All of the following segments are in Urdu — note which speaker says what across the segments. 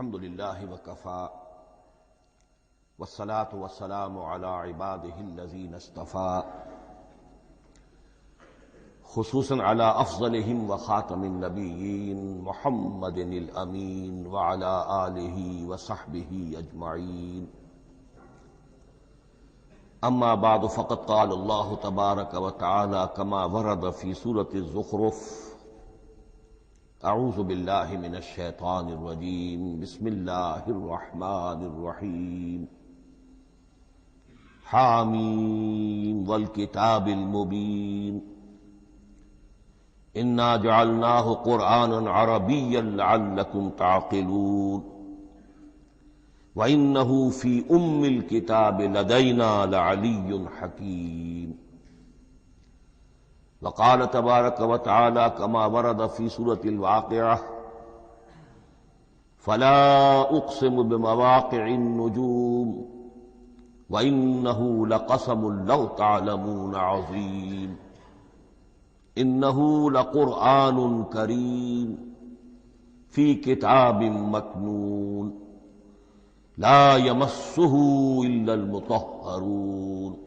Speaker 1: الحمد للہ وکفی والصلاة والسلام علی عباده الذین اصطفی خصوصا علی افضلهم وخاتم النبیین محمد الامین وعلی آلہ وصحبہ اجمعین اما بعد فقد قال اللہ تبارک وتعالی کما ورد فی سورة الزخرف اعوذ باللہ من الشیطان الرجیم بسم اللہ الرحمن الرحیم حامیم والکتاب المبین انا جعلناہ قرآنا عربیا لعلکم تعقلون وَإِنَّهُ فِي أُمِّ الْكِتَابِ لَدَيْنَا لَعَلِيٌّ حَكِيمٌ وقال تبارک وتعالی كما ورد في سورة الواقعة فلا اقسم بمواقع النجوم وإنه لقسم لو تعلمون عظيم إنه لقرآن كريم في كتاب مكنون لا يمسه إلا المطهرون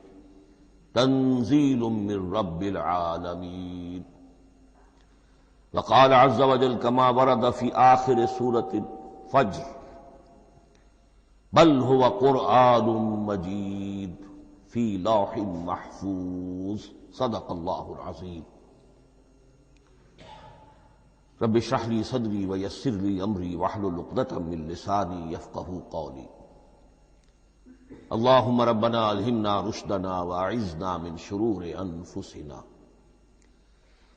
Speaker 1: تنزيل من رب العالمين وقال عز وجل كما ورد في آخر سورة الفجر بل هو قرآن مجيد في لوح محفوظ صدق الله العظيم رب اشرح لي صدري ويسر لي امري واحلل عقدة من لساني يفقهوا قولي اللهم ربنا الهمنا رشدنا واعذنا من شرور انفسنا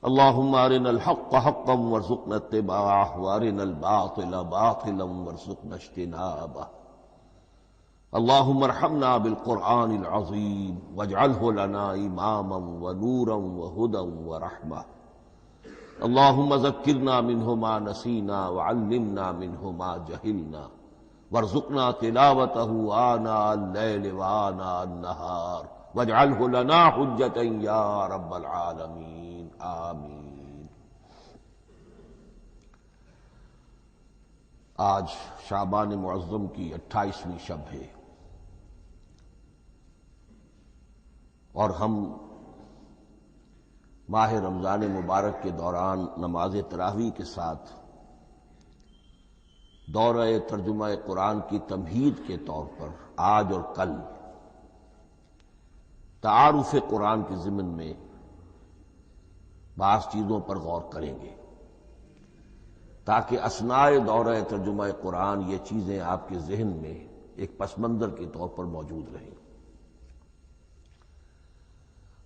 Speaker 1: اللهم ارنا الحق حقا وارزقنا اتباعه وارنا الباطل باطلا وارزقنا اجتنابه اللهم ارحمنا بالقرآن العظيم واجعله لنا اماما ونورا وهدى ورحمة اللهم ذكرنا منه ما نسينا وعلمنا منه ما جهلنا وارزقنا تلاوته آناء الليل وآناء النهار واجعله لنا حجة يا رب العالمين آمين۔ آج شعبان معظم کی 28ویں شب ہے اور ہم ماہ رمضان مبارک کے دوران نماز تراویح کے ساتھ دورہ ترجمہ قرآن کی تمہید کے طور پر آج اور کل تعارف قرآن کے ضمن میں بعض چیزوں پر غور کریں گے تاکہ اثناء دورہ ترجمہ قرآن یہ چیزیں آپ کے ذہن میں ایک پس منظر کے طور پر موجود رہیں۔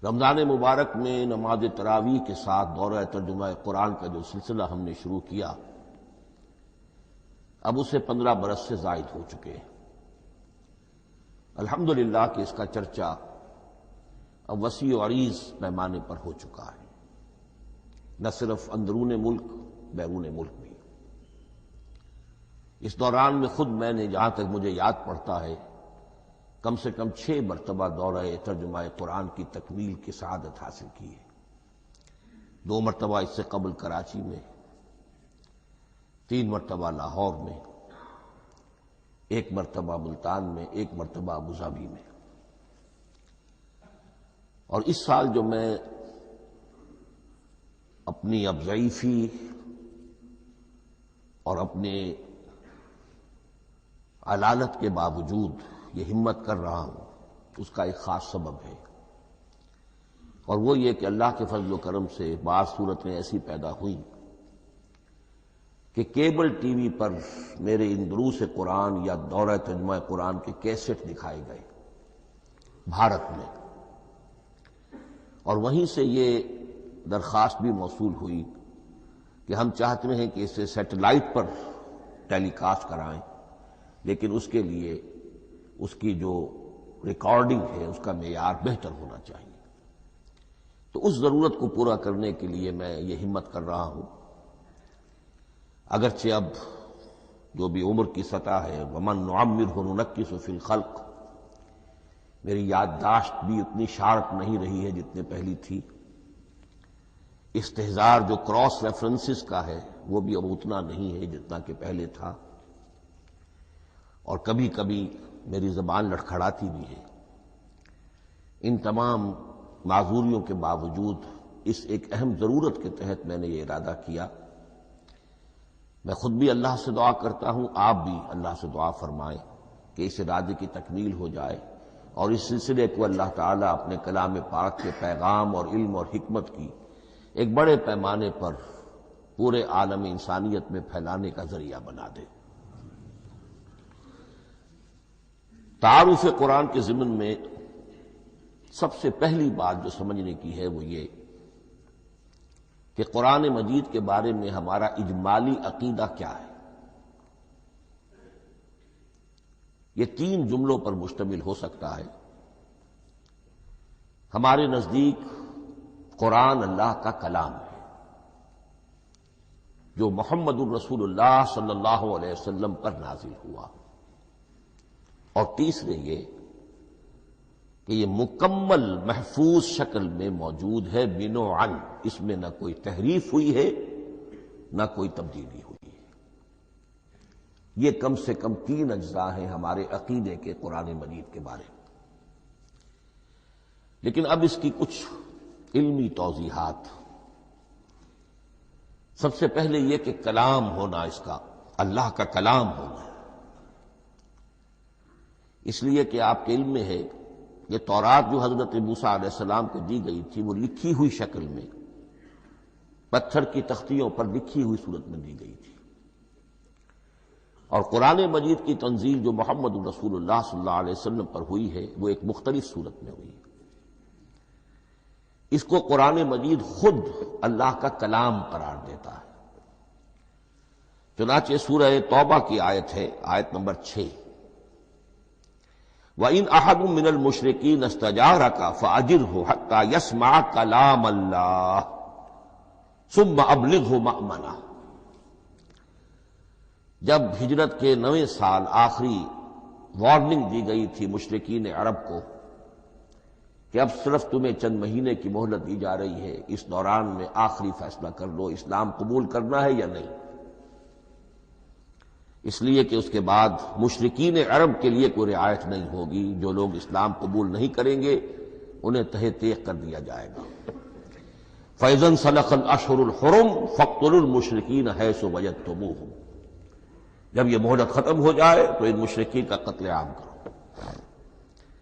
Speaker 1: رمضان مبارک میں نماز تراویح کے ساتھ دورہ ترجمہ قرآن کا جو سلسلہ ہم نے شروع کیا اب اسے 15 برس سے زائد ہو چکے ہیں۔ الحمدللہ کہ اس کا چرچا اب وسیع و عریض پیمانے پر ہو چکا ہے، نہ صرف اندرون ملک بیرون ملک بھی۔ اس دوران میں خود میں نے جہاں تک مجھے یاد پڑتا ہے کم سے کم 6 مرتبہ دورہ ترجمہ قرآن کی تکمیل کی سعادت حاصل کی ہے۔ 2 مرتبہ اس سے قبل کراچی میں، 3 مرتبہ لاہور میں، 1 مرتبہ ملتان میں، 1 مرتبہ ابوظہبی میں۔ اور اس سال جو میں اپنی اب ضعیفی اور اپنے علالت کے باوجود یہ ہمت کر رہا ہوں اس کا ایک خاص سبب ہے، اور وہ یہ کہ اللہ کے فضل و کرم سے بعض صورتیں ایسی پیدا ہوئیں کہ کیبل ٹی وی پر میرے ان دروس قرآن یا دورہ ترجمہ قرآن کے کیسٹ دکھائے گئے بھارت میں، اور وہیں سے یہ درخواست بھی موصول ہوئی کہ ہم چاہتے ہیں کہ اسے سیٹلائٹ پر ٹیلی کاسٹ کرائیں، لیکن اس کے لیے اس کی جو ریکارڈنگ ہے اس کا معیار بہتر ہونا چاہیے۔ تو اس ضرورت کو پورا کرنے کے لیے میں یہ ہمت کر رہا ہوں، اگرچہ اب جو بھی عمر کی سطح ہے ومن نعمرہ ننکسہ فی الخلق، میری یادداشت بھی اتنی شارپ نہیں رہی ہے جتنے پہلی تھی، استحضار جو کراس ریفرنسز کا ہے وہ بھی اب اتنا نہیں ہے جتنا کہ پہلے تھا، اور کبھی کبھی میری زبان لڑکھڑاتی بھی ہے۔ ان تمام معذوریوں کے باوجود اس ایک اہم ضرورت کے تحت میں نے یہ ارادہ کیا۔ میں خود بھی اللہ سے دعا کرتا ہوں، آپ بھی اللہ سے دعا فرمائیں کہ اس ارادے کی تکمیل ہو جائے اور اس سلسلے کو اللہ تعالیٰ اپنے کلام پاک کے پیغام اور علم اور حکمت کی ایک بڑے پیمانے پر پورے عالم انسانیت میں پھیلانے کا ذریعہ بنا دے۔ تعارف قرآن کے ضمن میں سب سے پہلی بات جو سمجھنے کی ہے وہ یہ کہ قرآن مجید کے بارے میں ہمارا اجمالی عقیدہ کیا ہے۔ یہ 3 جملوں پر مشتمل ہو سکتا ہے۔ ہمارے نزدیک قرآن اللہ کا کلام ہے جو محمد الرسول اللہ صلی اللہ علیہ وسلم پر نازل ہوا، اور تیسرے یہ کہ یہ مکمل محفوظ شکل میں موجود ہے بن و عن، اس میں نہ کوئی تحریف ہوئی ہے نہ کوئی تبدیلی ہوئی ہے۔ یہ کم سے کم 3 اجزاء ہیں ہمارے عقیدے کے قرآن مجید کے بارے میں۔ لیکن اب اس کی کچھ علمی توضیحات۔ سب سے پہلے یہ کہ کلام ہونا، اس کا اللہ کا کلام ہونا، اس لیے کہ آپ کے علم میں ہے یہ تورات جو حضرت موسیٰ علیہ السلام کو دی گئی تھی وہ لکھی ہوئی شکل میں پتھر کی تختیوں پر لکھی ہوئی صورت میں دی گئی تھی، اور قرآن مجید کی تنزیل جو محمد رسول اللہ صلی اللہ علیہ وسلم پر ہوئی ہے وہ ایک مختلف صورت میں ہوئی ہے۔ اس کو قرآن مجید خود اللہ کا کلام قرار دیتا ہے۔ چنانچہ سورہ توبہ کی آیت ہے، آیت نمبر 6، وَإِنْ أَحَدٌ مِّنَ الْمُشْرِكِينَ اسْتَجَارَكَ فَأَجِرْهُ حَتَّى يَسْمَعَ كَلَامَ اللَّهِ ثُمَّ أَبْلِغْهُ مَأْمَنَهُ۔ جب ہجرت کے 9ویں سال آخری وارننگ دی گئی تھی مشرکین عرب کو کہ اب صرف تمہیں چند مہینے کی مہلت دی جا رہی ہے، اس دوران میں آخری فیصلہ کر لو اسلام قبول کرنا ہے یا نہیں، اس لیے کہ اس کے بعد مشرکین عرب کے لیے کوئی رعایت نہیں ہوگی، جو لوگ اسلام قبول نہیں کریں گے انہیں تہہ تیغ کر دیا جائے گا۔ فَإِذَا انْسَلَخَ الْأَشْهُرُ الْحُرُمُ فَاقْتُلُوا الْمُشْرِكِينَ حَيْثُ وَجَدتُّمُوهُمْ۔ جب یہ مہلت ختم ہو جائے تو ان مشرکین کا قتل عام کرو۔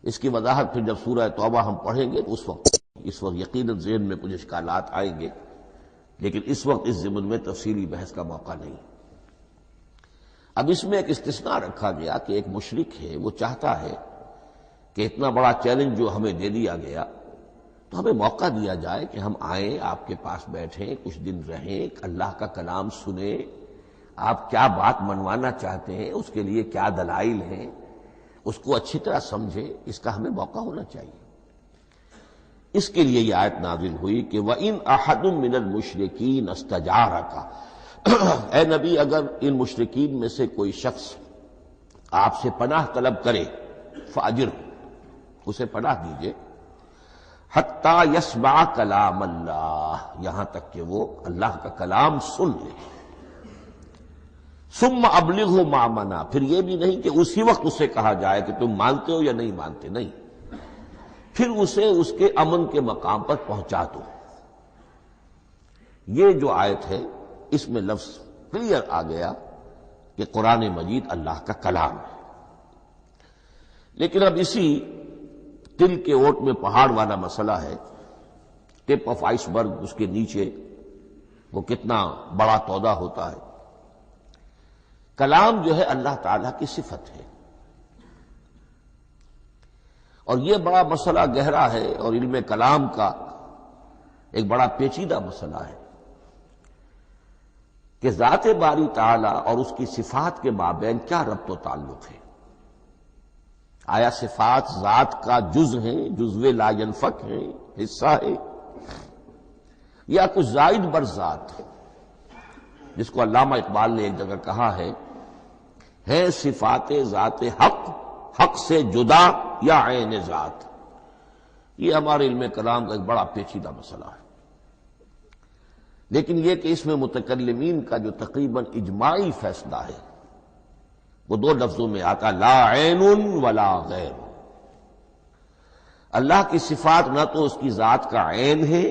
Speaker 1: اس کی وضاحت پھر جب سورہ توبہ ہم پڑھیں گے تو اس وقت یقیناً ذہن میں کچھ اشکالات آئیں گے، لیکن اس وقت اس ضمن میں تفصیلی بحث کا موقع نہیں۔ اب اس میں ایک استثناء رکھا گیا کہ ایک مشرک ہے، وہ چاہتا ہے کہ اتنا بڑا چیلنج جو ہمیں دے دیا گیا تو ہمیں موقع دیا جائے کہ ہم آئیں، آپ کے پاس بیٹھیں، کچھ دن رہیں، اللہ کا کلام سنیں، آپ کیا بات منوانا چاہتے ہیں، اس کے لیے کیا دلائل ہیں، اس کو اچھی طرح سمجھیں، اس کا ہمیں موقع ہونا چاہیے۔ اس کے لیے یہ آیت نازل ہوئی کہ وَإِنْ أَحَدٌ مِّنَ الْمُشْرِكِينَ اسْتَجَارَكَ، اے نبی اگر ان مشرکین میں سے کوئی شخص آپ سے پناہ طلب کرے فَأَجِرْهُ، اسے پناہ دیجئے، حَتَّى يَسْمَعَ كَلَامَ اللَّهِ، یہاں تک کہ وہ اللہ کا کلام سن لے۔ ثُمَّ أَبْلِغْهُ مَأْمَنًا، پھر یہ بھی نہیں کہ اسی وقت اسے کہا جائے کہ تم مانتے ہو یا نہیں مانتے، نہیں، پھر اسے اس کے امن کے مقام پر پہنچا دو۔ یہ جو آیت ہے اس میں لفظ کلیئر آ گیا کہ قرآن مجید اللہ کا کلام ہے۔ لیکن اب اسی تل کے اوٹ میں پہاڑ والا مسئلہ ہے، ٹپ آف آئس برگ، اس کے نیچے وہ کتنا بڑا تودہ ہوتا ہے۔ کلام جو ہے اللہ تعالیٰ کی صفت ہے، اور یہ بڑا مسئلہ گہرا ہے اور علم کلام کا ایک بڑا پیچیدہ مسئلہ ہے کہ ذات باری تعالیٰ اور اس کی صفات کے مابین کیا ربط و تعلق ہے۔ آیا صفات ذات کا جز ہیں، جزو لا ینفک ہیں، حصہ ہے، یا کچھ زائد بر ذات، جس کو علامہ اقبال نے ایک جگہ کہا ہے صفات ذات حق، حق سے جدا یا عین ذات۔ یہ ہمارے علم کلام کا ایک بڑا پیچیدہ مسئلہ ہے، لیکن یہ کہ اس میں متکلمین کا جو تقریباً اجماعی فیصلہ ہے وہ دو لفظوں میں آتا لا عین ولا غیر. اللہ کی صفات نہ تو اس کی ذات کا عین ہے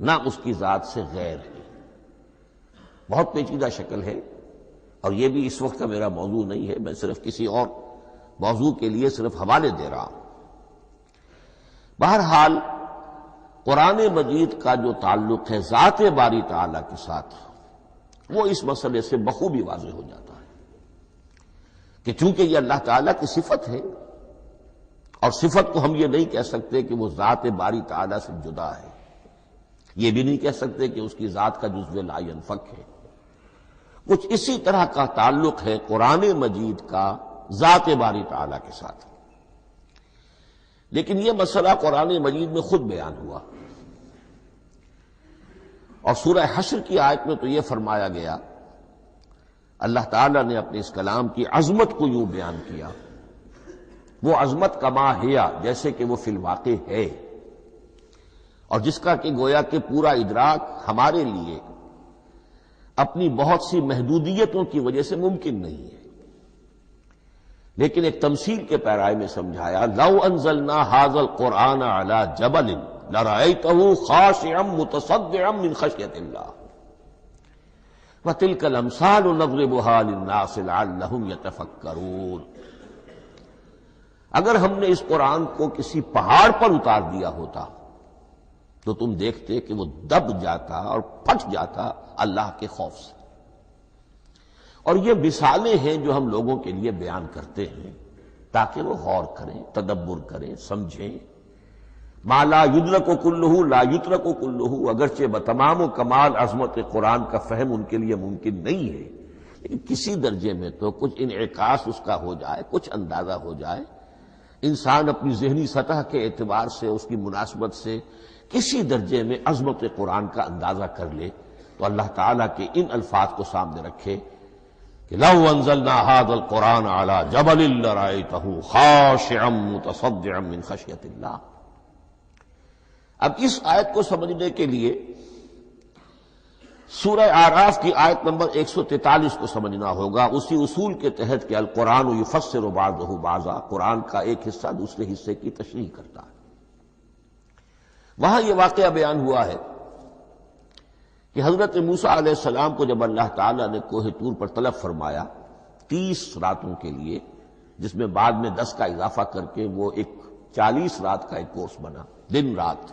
Speaker 1: نہ اس کی ذات سے غیر ہے. بہت پیچیدہ شکل ہے، اور یہ بھی اس وقت کا میرا موضوع نہیں ہے، میں صرف کسی اور موضوع کے لیے صرف حوالے دے رہا ہوں. بہرحال قرآن مجید کا جو تعلق ہے ذات باری تعالیٰ کے ساتھ، وہ اس مسئلے سے بخوبی واضح ہو جاتا ہے کہ چونکہ یہ اللہ تعالیٰ کی صفت ہے، اور صفت کو ہم یہ نہیں کہہ سکتے کہ وہ ذات باری تعالیٰ سے جدا ہے، یہ بھی نہیں کہہ سکتے کہ اس کی ذات کا جزو لا ینفک ہے. کچھ اسی طرح کا تعلق ہے قرآن مجید کا ذات باری تعالیٰ کے ساتھ. لیکن یہ مسئلہ قرآن مجید میں خود بیان ہوا، اور سورہ حشر کی آیت میں تو یہ فرمایا گیا، اللہ تعالیٰ نے اپنے اس کلام کی عظمت کو یوں بیان کیا، وہ عظمت کما ہیا، جیسے کہ وہ فی الواقع ہے، اور جس کا کہ گویا کہ پورا ادراک ہمارے لیے اپنی بہت سی محدودیتوں کی وجہ سے ممکن نہیں ہے. لیکن ایک تمثیل کے پیرائے میں سمجھایا، لو انزلنا ھذا القرآن علی جبل لرأیتہ خاشعا متصدعا من خشیۃ اللہ وتلک الامثال نضربها للناس لعلهم یتفکرون. اگر ہم نے اس قرآن کو کسی پہاڑ پر اتار دیا ہوتا تو تم دیکھتے کہ وہ دب جاتا اور پھٹ جاتا اللہ کے خوف سے. اور یہ مثالیں ہیں جو ہم لوگوں کے لیے بیان کرتے ہیں تاکہ وہ غور کریں، تدبر کریں، سمجھیں. ما لا یدرک کلہ لا یترک کلہ، اگرچہ بتمام و کمال عظمت قرآن کا فہم ان کے لیے ممکن نہیں ہے، لیکن کسی درجے میں تو کچھ انعکاس اس کا ہو جائے، کچھ اندازہ ہو جائے، انسان اپنی ذہنی سطح کے اعتبار سے اس کی مناسبت سے کسی درجے میں عظمت قرآن کا اندازہ کر لے تو اللہ تعالیٰ کے ان الفاظ کو سامنے رکھے کہ لو انزلنا ھذا القرآن علی جبل لرأیتہ خاشعا متصدعا من خشیۃ اللہ. اب اس آیت کو سمجھنے کے لیے سورہ اعراف کی آیت نمبر 143 کو سمجھنا ہوگا، اسی اصول کے تحت کہ القرآن یفسر بعضہ بعضا، قرآن کا ایک حصہ دوسرے حصے کی تشریح کرتا ہے. وہاں یہ واقعہ بیان ہوا ہے کہ حضرت موسیٰ علیہ السلام کو جب اللہ تعالیٰ نے کوہ طور پر طلب فرمایا 30 راتوں کے لیے، جس میں بعد میں 10 کا اضافہ کر کے وہ ایک 40 رات کا ایک کورس بنا، دن رات.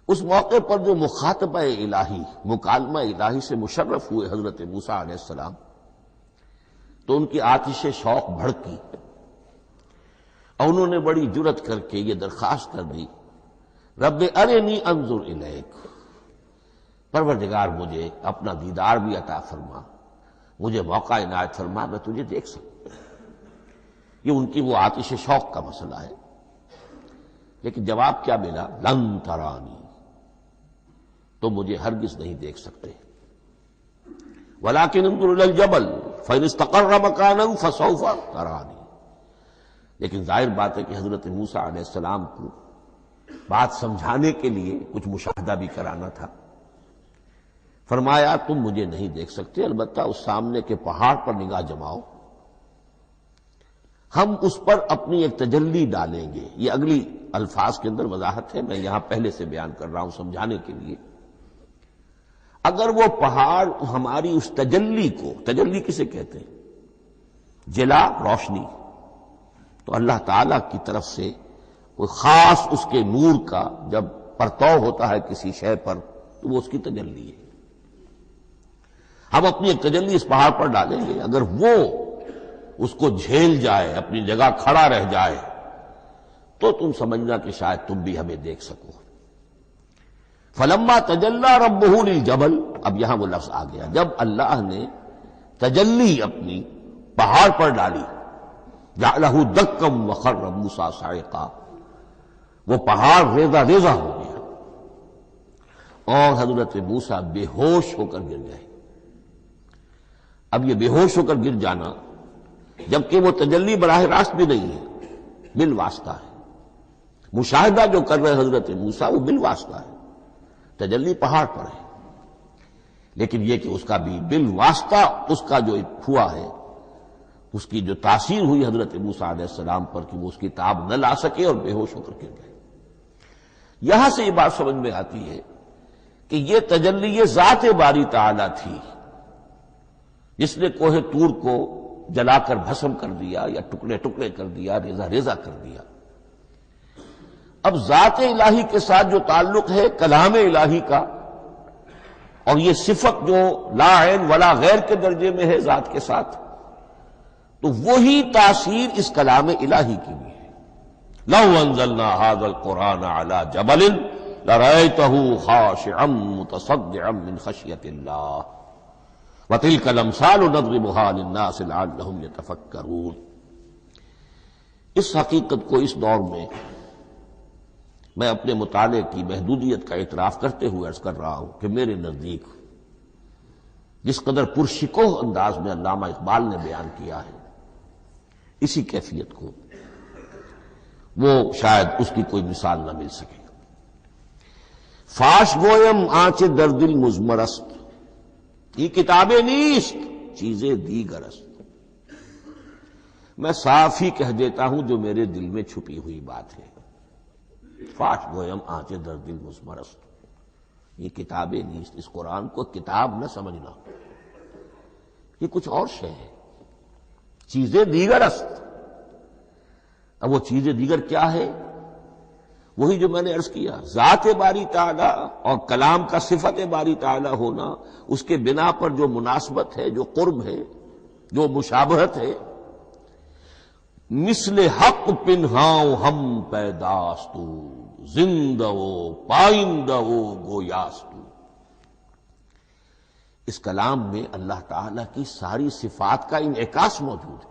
Speaker 1: اس موقع پر جو مخاطبہ الہی، مکالمہ الہی سے مشرف ہوئے حضرت موسیٰ علیہ السلام، تو ان کی آتش شوق بھڑکی اور انہوں نے بڑی جرأت کر کے یہ درخواست کر دی، رب ارنی انظر الیک، پروردگار مجھے اپنا دیدار بھی عطا فرما، مجھے موقع عنایت فرما، میں تجھے دیکھ سکوں. یہ ان کی وہ آتش شوق کا مسئلہ ہے. لیکن جواب کیا ملا؟ لن ترانی، تو مجھے ہرگز نہیں دیکھ سکتے. ولکن انظر الی الجبل فإن استقر مکانہ فسوف ترانی. لیکن ظاہر بات ہے کہ حضرت موسیٰ علیہ السلام کو بات سمجھانے کے لیے کچھ مشاہدہ بھی کرانا تھا. فرمایا تم مجھے نہیں دیکھ سکتے، البتہ اس سامنے کے پہاڑ پر نگاہ جماؤ، ہم اس پر اپنی ایک تجلی ڈالیں گے. یہ اگلی الفاظ کے اندر وضاحت ہے، میں یہاں پہلے سے بیان کر رہا ہوں سمجھانے کے لیے. اگر وہ پہاڑ ہماری اس تجلی کو، تجلی کسے کہتے ہیں؟ جلا، روشنی. تو اللہ تعالیٰ کی طرف سے کوئی خاص اس کے نور کا جب پرتو ہوتا ہے کسی شے پر تو وہ اس کی تجلی ہے. ہم اپنی ایک تجلی اس پہاڑ پر ڈالیں گے، اگر وہ اس کو جھیل جائے، اپنی جگہ کھڑا رہ جائے، تو تم سمجھنا کہ شاید تم بھی ہمیں دیکھ سکو. فلما تجلی ربہ للجبل، اب یہاں وہ لفظ آ گیا، جب اللہ نے تجلی اپنی پہاڑ پر ڈالی، جعلہ دکا وخر موسیٰ صعقا، وہ پہاڑ ریزہ ریزہ ہو گیا اور حضرت موسیٰ بے ہوش ہو کر گر گئے. اب یہ بے ہوش ہو کر گر جانا، جبکہ وہ تجلی براہ راست بھی نہیں ہے، بالواسطہ ہے. مشاہدہ جو کر رہے حضرت موسیٰ وہ بالواسطہ ہے، تجلی پہاڑ پر ہے. لیکن یہ کہ اس کا بھی بالواسطہ اس کا جو ہوا ہے، اس کی جو تاثیر ہوئی حضرت موسیٰ علیہ السلام پر کہ وہ اس کی تاب نہ لا سکے اور بے ہوش ہو کر گر گئے۔ یہاں سے یہ بات سمجھ میں آتی ہے کہ یہ تجلی ذات باری تعالی تھی جس نے کوہ طور کو جلا کر بھسم کر دیا یا ٹکڑے ٹکڑے کر دیا، ریزہ ریزہ کر دیا۔ اب ذات الہی کے ساتھ جو تعلق ہے کلام الہی کا، اور یہ صفت جو لا عین ولا غیر کے درجے میں ہے ذات کے ساتھ، تو وہی تاثیر اس کلام الہی کی بھی ہے۔ لو انزلنا هذا القرآن على جبل لرأيته خاشعا متصدعا من خشية الله وتلك الامثال نضربها للناس لعلهم يتفكرون۔ اس حقیقت کو اس دور میں میں اپنے مطالعے کی محدودیت کا اعتراف کرتے ہوئے عرض کر رہا ہوں کہ میرے نزدیک جس قدر پرشکوہ انداز میں علامہ اقبال نے بیان کیا ہے اسی کیفیت کو وہ شاید اس کی کوئی مثال نہ مل سکے۔ فاش گویم آنچ در دل مزمرست، یہ کتابیں نیست چیزیں دیگر است۔ میں صاف ہی کہہ دیتا ہوں جو میرے دل میں چھپی ہوئی بات ہے۔ فاش گویم آنچ در دل مزمرست، یہ کتابیں نیست، اس قرآن کو کتاب نہ سمجھنا، یہ کچھ اور شے ہے، چیزیں دیگر است۔ اب وہ چیزیں دیگر کیا ہے؟ وہی جو میں نے عرض کیا، ذات باری تعالی اور کلام کا صفت باری تعالی ہونا، اس کے بنا پر جو مناسبت ہے، جو قرب ہے، جو مشابہت ہے۔ مثل حق پنہاؤ ہم پیداستو، زندہ و پائندہ و گویاستو۔ اس کلام میں اللہ تعالی کی ساری صفات کا انعکاس موجود ہے۔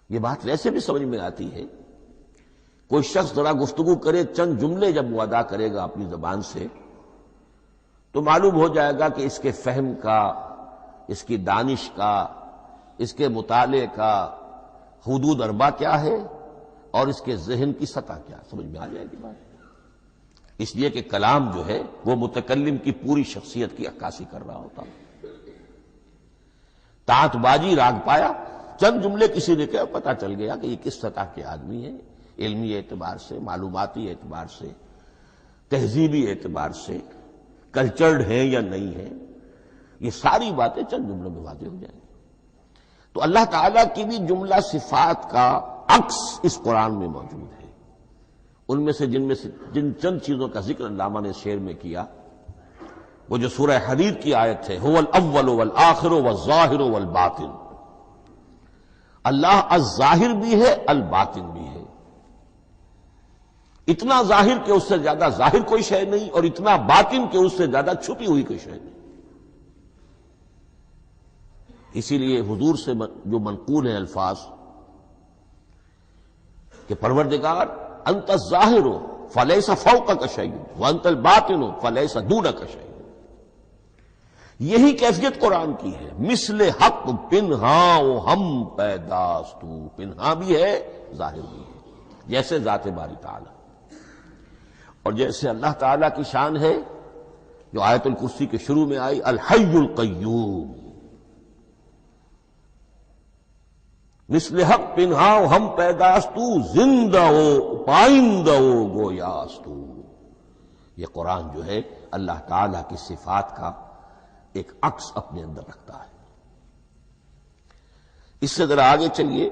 Speaker 1: یہ بات ویسے بھی سمجھ میں آتی ہے، کوئی شخص ذرا گفتگو کرے، چند جملے جب وہ ادا کرے گا اپنی زبان سے تو معلوم ہو جائے گا کہ اس کے فہم کا، اس کی دانش کا، اس کے مطالعے کا حدود اربع کیا ہے اور اس کے ذہن کی سطح کیا، سمجھ میں آ جائے گی بات۔ اس لیے کہ کلام جو ہے وہ متکلم کی پوری شخصیت کی عکاسی کر رہا ہوتا۔ تانت بازی راگ پایا، چند جملے کسی نے کہا، پتہ چل گیا کہ یہ کس سطح کے آدمی ہیں، علمی اعتبار سے، معلوماتی اعتبار سے، تہذیبی اعتبار سے، کلچرڈ ہیں یا نہیں ہیں۔ یہ ساری باتیں چند جملوں میں واضح ہو جائیں گی۔ تو اللہ تعالیٰ کی بھی جملہ صفات کا عکس اس قرآن میں موجود ہے۔ ان میں سے جن چند چیزوں کا ذکر علامہ نے شعر میں کیا، وہ جو سورہ حدید کی آیت ہے، هو الاول والآخر والظاہر والباطن، اللہ الظاہر بھی ہے الباطن بھی ہے، اتنا ظاہر کہ اس سے زیادہ ظاہر کوئی شے نہیں اور اتنا باطن کہ اس سے زیادہ چھپی ہوئی کوئی شے نہیں۔ اسی لیے حضور سے جو منقول ہیں الفاظ کہ پروردگار انت الظاہر فلیس فوقک شیء وانت الباطن فلیس دونک شیء، یہی کیفیت قرآن کی ہے۔ مثل حق پنہاں ہم پیداستو، پنہاں بھی ہے ظاہر بھی ہے، جیسے ذات باری تعالی اور جیسے اللہ تعالیٰ کی شان ہے جو آیت الکرسی کے شروع میں آئی، الحی القیوم۔ مثل حق پنہاؤ ہم پیداستو، زندہ ہو پائندہ ہو گویاستو۔ یہ قرآن جو ہے اللہ تعالیٰ کی صفات کا ایک عکس اپنے اندر رکھتا ہے۔ اس سے ذرا آگے چلیے،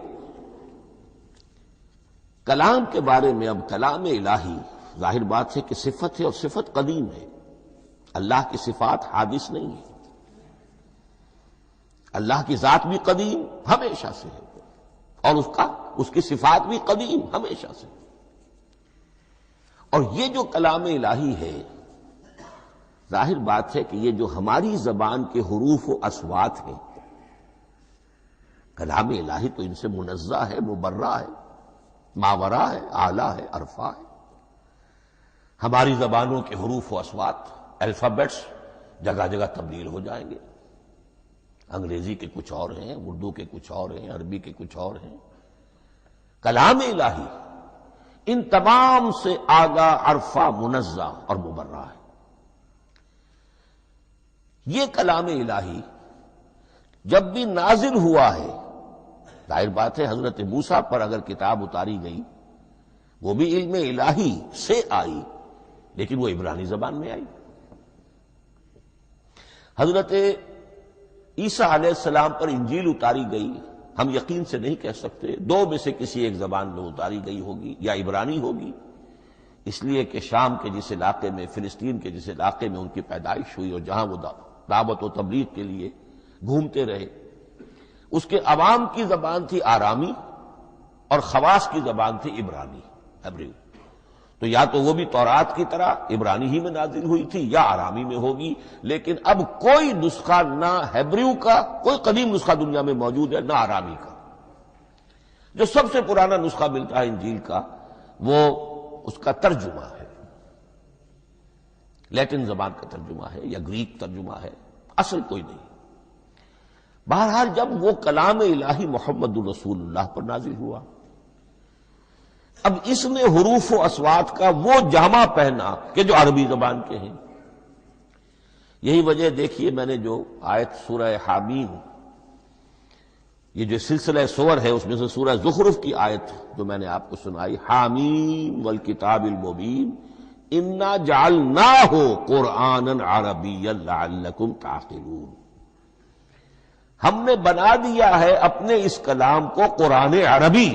Speaker 1: کلام کے بارے میں۔ اب کلام الہی ظاہر بات ہے کہ صفت ہے اور صفت قدیم ہے، اللہ کی صفات حادث نہیں ہے، اللہ کی ذات بھی قدیم ہمیشہ سے ہے اور اس کی صفات بھی قدیم ہمیشہ سے۔ اور یہ جو کلام الہی ہے، ظاہر بات ہے کہ یہ جو ہماری زبان کے حروف و اصوات ہیں، کلام الہی تو ان سے منزہ ہے، مبرہ ہے، ماورا ہے، اعلیٰ ہے، عرفہ ہے۔ ہماری زبانوں کے حروف و اصوات، الفابیٹس جگہ جگہ تبدیل ہو جائیں گے، انگریزی کے کچھ اور ہیں، اردو کے کچھ اور ہیں، عربی کے کچھ اور ہیں۔ کلام الہی ان تمام سے آگاہ، عرفہ، منزہ اور مبرہ ہے۔ یہ کلام الہی جب بھی نازل ہوا ہے، ظاہر بات ہے حضرت موسیٰ پر اگر کتاب اتاری گئی وہ بھی علم الہی سے آئی، لیکن وہ عبرانی زبان میں آئی۔ حضرت عیسیٰ علیہ السلام پر انجیل اتاری گئی، ہم یقین سے نہیں کہہ سکتے، دو میں سے کسی ایک زبان میں اتاری گئی ہوگی، یا عبرانی ہوگی، اس لیے کہ شام کے جس علاقے میں، فلسطین کے جس علاقے میں ان کی پیدائش ہوئی اور جہاں وہ دعوت و تبلیغ کے لیے گھومتے رہے، اس کے عوام کی زبان تھی آرامی اور خواص کی زبان تھی عبرانی، ہیبریو۔ تو یا تو وہ بھی تورات کی طرح عبرانی ہی میں نازل ہوئی تھی یا آرامی میں ہوگی، لیکن اب کوئی نسخہ نہ ہیبریو کا، کوئی قدیم نسخہ دنیا میں موجود ہے، نہ آرامی کا۔ جو سب سے پرانا نسخہ ملتا ہے انجیل کا وہ اس کا ترجمہ ہے، لیٹن زبان کا ترجمہ ہے یا گریک ترجمہ ہے، اصل کوئی نہیں۔ بہرحال جب وہ کلام الہی محمد الرسول اللہ پر نازل ہوا، اب اس نے حروف و اصوات کا وہ جامہ پہنا کہ جو عربی زبان کے ہیں۔ یہی وجہ دیکھیے، میں نے جو آیت سورہ حامیم، یہ جو سلسلہ سور ہے اس میں سے سورہ زخرف کی آیت جو میں نے آپ کو سنائی، حامیم والکتاب المبین انا جعلناہ قرآنا عربیا لعلکم تعقلون، ہم نے بنا دیا ہے اپنے اس کلام کو قرآن عربی،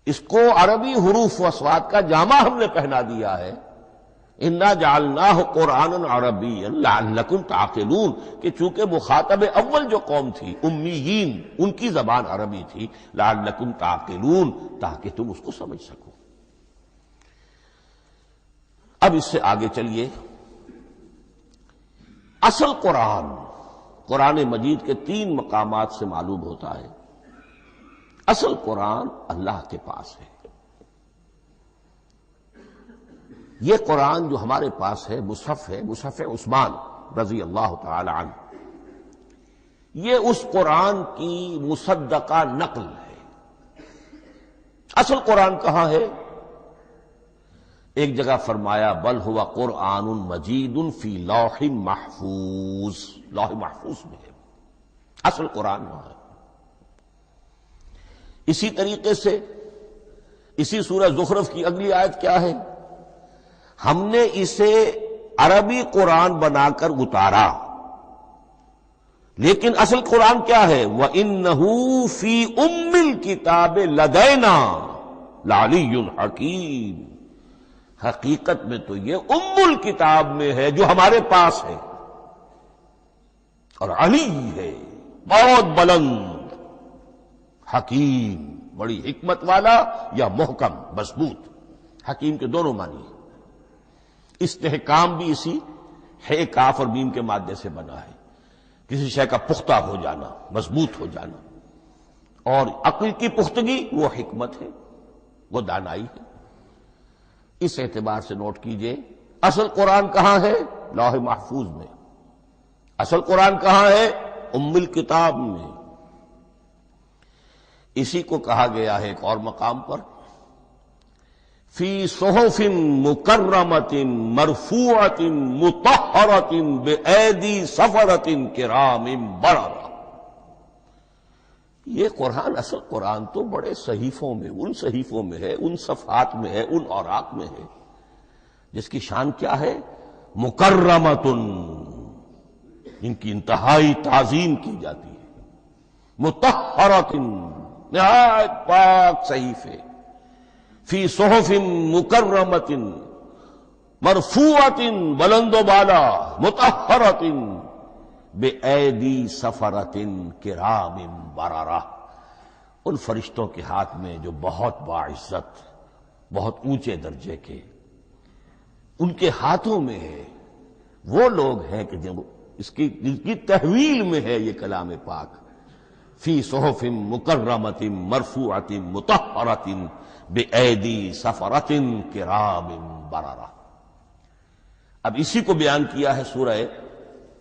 Speaker 1: اس کو عربی حروف و اصوات کا جامہ ہم نے پہنا دیا ہے، انا جعلناہ قرآنا عربیا لعلکم تعقلون، کہ چونکہ مخاطب اول جو قوم تھی امیین، ان کی زبان عربی تھی، لعلکم تعقلون، تاکہ تم اس کو سمجھ سکو۔ اب اس سے آگے چلیے، اصل قرآن مجید کے 3 مقامات سے معلوم ہوتا ہے، اصل قرآن اللہ کے پاس ہے۔ یہ قرآن جو ہمارے پاس ہے، مصحف عثمان رضی اللہ تعالی عنہ، یہ اس قرآن کی مصدقہ نقل ہے۔ اصل قرآن کہاں ہے؟ ایک جگہ فرمایا بل ہوا قرآن مجید فی لوح محفوظ، لوح محفوظ میں ہے، اصل قرآن وہاں ہے۔ اسی طریقے سے اسی سورہ زخرف کی اگلی آیت کیا ہے؟ ہم نے اسے عربی قرآن بنا کر اتارا، لیکن اصل قرآن کیا ہے؟ وَإِنَّهُ فِي أُمِّ الْكِتَابِ لَدَيْنَا لَعَلِيٌّ حَكِيمٌ، حقیقت میں تو یہ ام الکتاب میں ہے جو ہمارے پاس ہے، اور علی ہے، بہت بلند، حکیم، بڑی حکمت والا، یا محکم مضبوط۔ حکیم کے دونوں معنی ہیں۔ استحکام بھی اسی ہے کاف اور میم کے مادے سے بنا ہے، کسی شے کا پختہ ہو جانا، مضبوط ہو جانا، اور عقل کی پختگی وہ حکمت ہے، وہ دانائی ہے۔ اس اعتبار سے نوٹ کیجئے، اصل قرآن کہاں ہے؟ لوح محفوظ میں۔ اصل قرآن کہاں ہے؟ ام الکتاب میں۔ اسی کو کہا گیا ہے ایک اور مقام پر، فی صحف مکرمۃ مرفوعۃ مطہرۃ بأیدی سفرۃ کرام بررہ۔ یہ قرآن، اصل قرآن تو بڑے صحیفوں میں، ان صحیفوں میں ہے، ان صفحات میں ہے، ان اوراق میں ہے، جس کی شان کیا ہے؟ مکرمۃ، ان کی انتہائی تعظیم کی جاتی ہے، مطہرۃ، نہایت پاک صحیفے، فی صحف مکرمۃ، مرفوعۃ، بلند و بالا، مطہرۃ، بِأَيْدِي سَفَرَةٍ کِرَامٍ بَرَرَةٍ، ان فرشتوں کے ہاتھ میں جو بہت باعزت، بہت اونچے درجے کے، ان کے ہاتھوں میں ہے۔ وہ لوگ ہیں کہ جن کی تحویل میں ہے یہ کلام پاک، فی صحف مکرمۃ مرفوعۃ مطہرۃ بِأَيْدِي سَفَرَةٍ کِرَامٍ بَرَرَةٍ۔ اب اسی کو بیان کیا ہے سورہ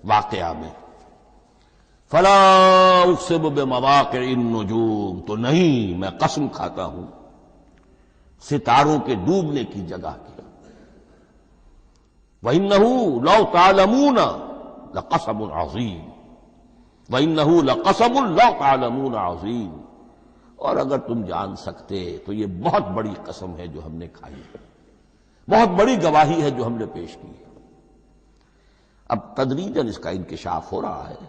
Speaker 1: واقعہ میں، فلا اقسم بمواقع النجوم، تو نہیں، میں قسم کھاتا ہوں ستاروں کے ڈوبنے کی جگہ کی۔ وَإِنَّهُ لَوْ تَعْلَمُونَ لَقَسَمٌ عَظِيمٌ وَإِنَّهُ لَقَسَمٌ لَوْ تَعْلَمُونَ عَظِيمٌ، اور اگر تم جان سکتے تو یہ بہت بڑی قسم ہے جو ہم نے کھائی ہے، بہت بڑی گواہی ہے جو ہم نے پیش کی ہے۔ اب تدریجاً اس کا انکشاف ہو رہا ہے۔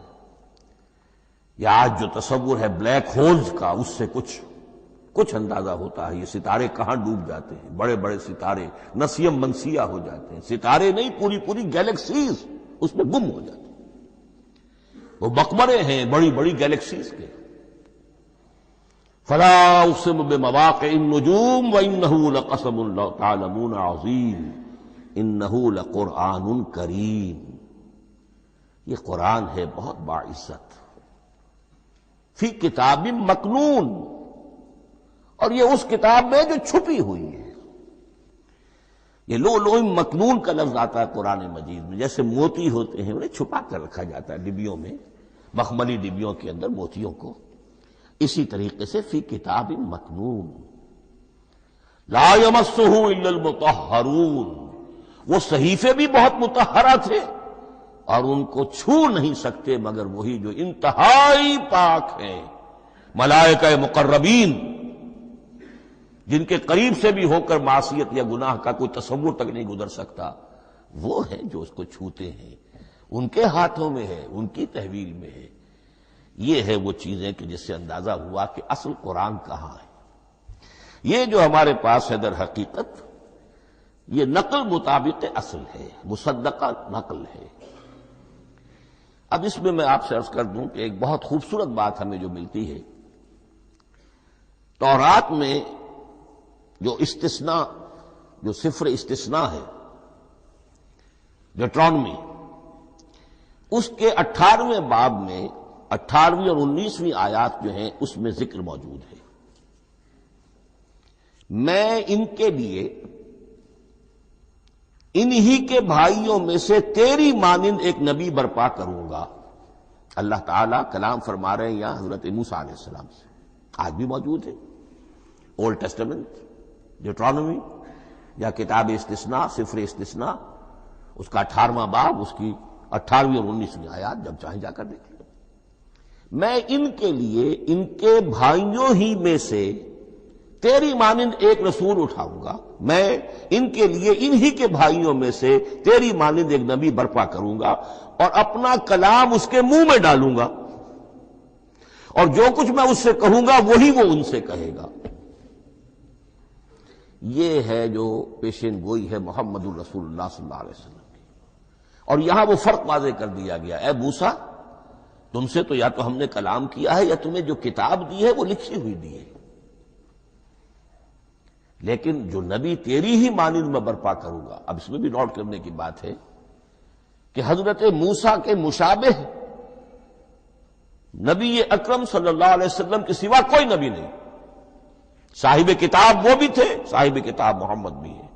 Speaker 1: یہ آج جو تصور ہے بلیک ہولز کا، اس سے کچھ اندازہ ہوتا ہے یہ ستارے کہاں ڈوب جاتے ہیں، بڑے بڑے ستارے نسیم منسیہ ہو جاتے ہیں، ستارے نہیں پوری گیلیکسیز اس میں گم ہو جاتے ہیں، وہ مقبرے ہیں بڑی بڑی گیلیکسیز کے۔ فلا اقسم بمواقع النجوم وانه لقسم لو تعلمون عظیم انه لقرآن کریم، یہ قرآن ہے بہت باعزت، فی کتاب مکنون، اور یہ اس کتاب میں جو چھپی ہوئی ہے۔ یہ لؤلؤ مکنون کا لفظ آتا ہے قرآن مجید میں، جیسے موتی ہوتے ہیں انہیں چھپا کر رکھا جاتا ہے ڈبیوں میں، مخملی ڈبیوں کے اندر موتیوں کو، اسی طریقے سے فی کتاب مکنون لا یمسہ الا المطہرون، وہ صحیفے بھی بہت مطہرہ تھے اور ان کو چھو نہیں سکتے مگر وہی جو انتہائی پاک ہیں، ملائکہ مقربین، جن کے قریب سے بھی ہو کر معصیت یا گناہ کا کوئی تصور تک نہیں گزر سکتا، وہ ہیں جو اس کو چھوتے ہیں، ان کے ہاتھوں میں ہے، ان کی تحویل میں ہے۔ یہ ہے وہ چیزیں کہ جس سے اندازہ ہوا کہ اصل قرآن کہاں ہے۔ یہ جو ہمارے پاس ہے در حقیقت یہ نقل مطابق اصل ہے، مصدقہ نقل ہے۔ اب اس میں آپ سے عرض کر دوں کہ ایک بہت خوبصورت بات ہمیں جو ملتی ہے، تورات میں جو استثناء، جو صفر استثناء ہے ڈیوٹرانومی، اس کے 18ویں باب میں 18ویں اور 19ویں آیات جو ہیں اس میں ذکر موجود ہے، میں ان کے لیے انہی کے بھائیوں میں سے تیری مانند ایک نبی برپا کروں گا۔ اللہ تعالیٰ کلام فرما رہے ہیں یہاں حضرت موسیٰ علیہ السلام سے، آج بھی موجود ہے اولڈ ٹیسٹمنٹ ڈیوٹرانومی یا کتاب استثناء، صفر استثناء، اس کا 18واں باب، اس کی 18ویں اور 19ویں آیات جب چاہیں جا کر دیکھ لیں۔ میں ان کے لیے ان کے بھائیوں ہی میں سے تیری مانند ایک رسول اٹھاؤں گا، میں ان کے لیے انہی کے بھائیوں میں سے تیری مانند ایک نبی برپا کروں گا اور اپنا کلام اس کے منہ میں ڈالوں گا، اور جو کچھ میں اس سے کہوں گا وہی وہ ان سے کہے گا۔ یہ ہے جو پیشین گوئی ہے محمد الرسول اللہ صلی اللہ علیہ وسلم کی، اور یہاں وہ فرق واضح کر دیا گیا، اے موسیٰ تم سے تو یا تو ہم نے کلام کیا ہے یا تمہیں جو کتاب دی ہے وہ لکھی ہوئی دی ہے، لیکن جو نبی تیری ہی مانند میں برپا کروں گا۔ اب اس میں بھی نوٹ کرنے کی بات ہے کہ حضرت موسیٰ کے مشابہ نبی اکرم صلی اللہ علیہ وسلم کے سوا کوئی نبی نہیں۔ صاحب کتاب وہ بھی تھے، صاحب کتاب محمد بھی ہے،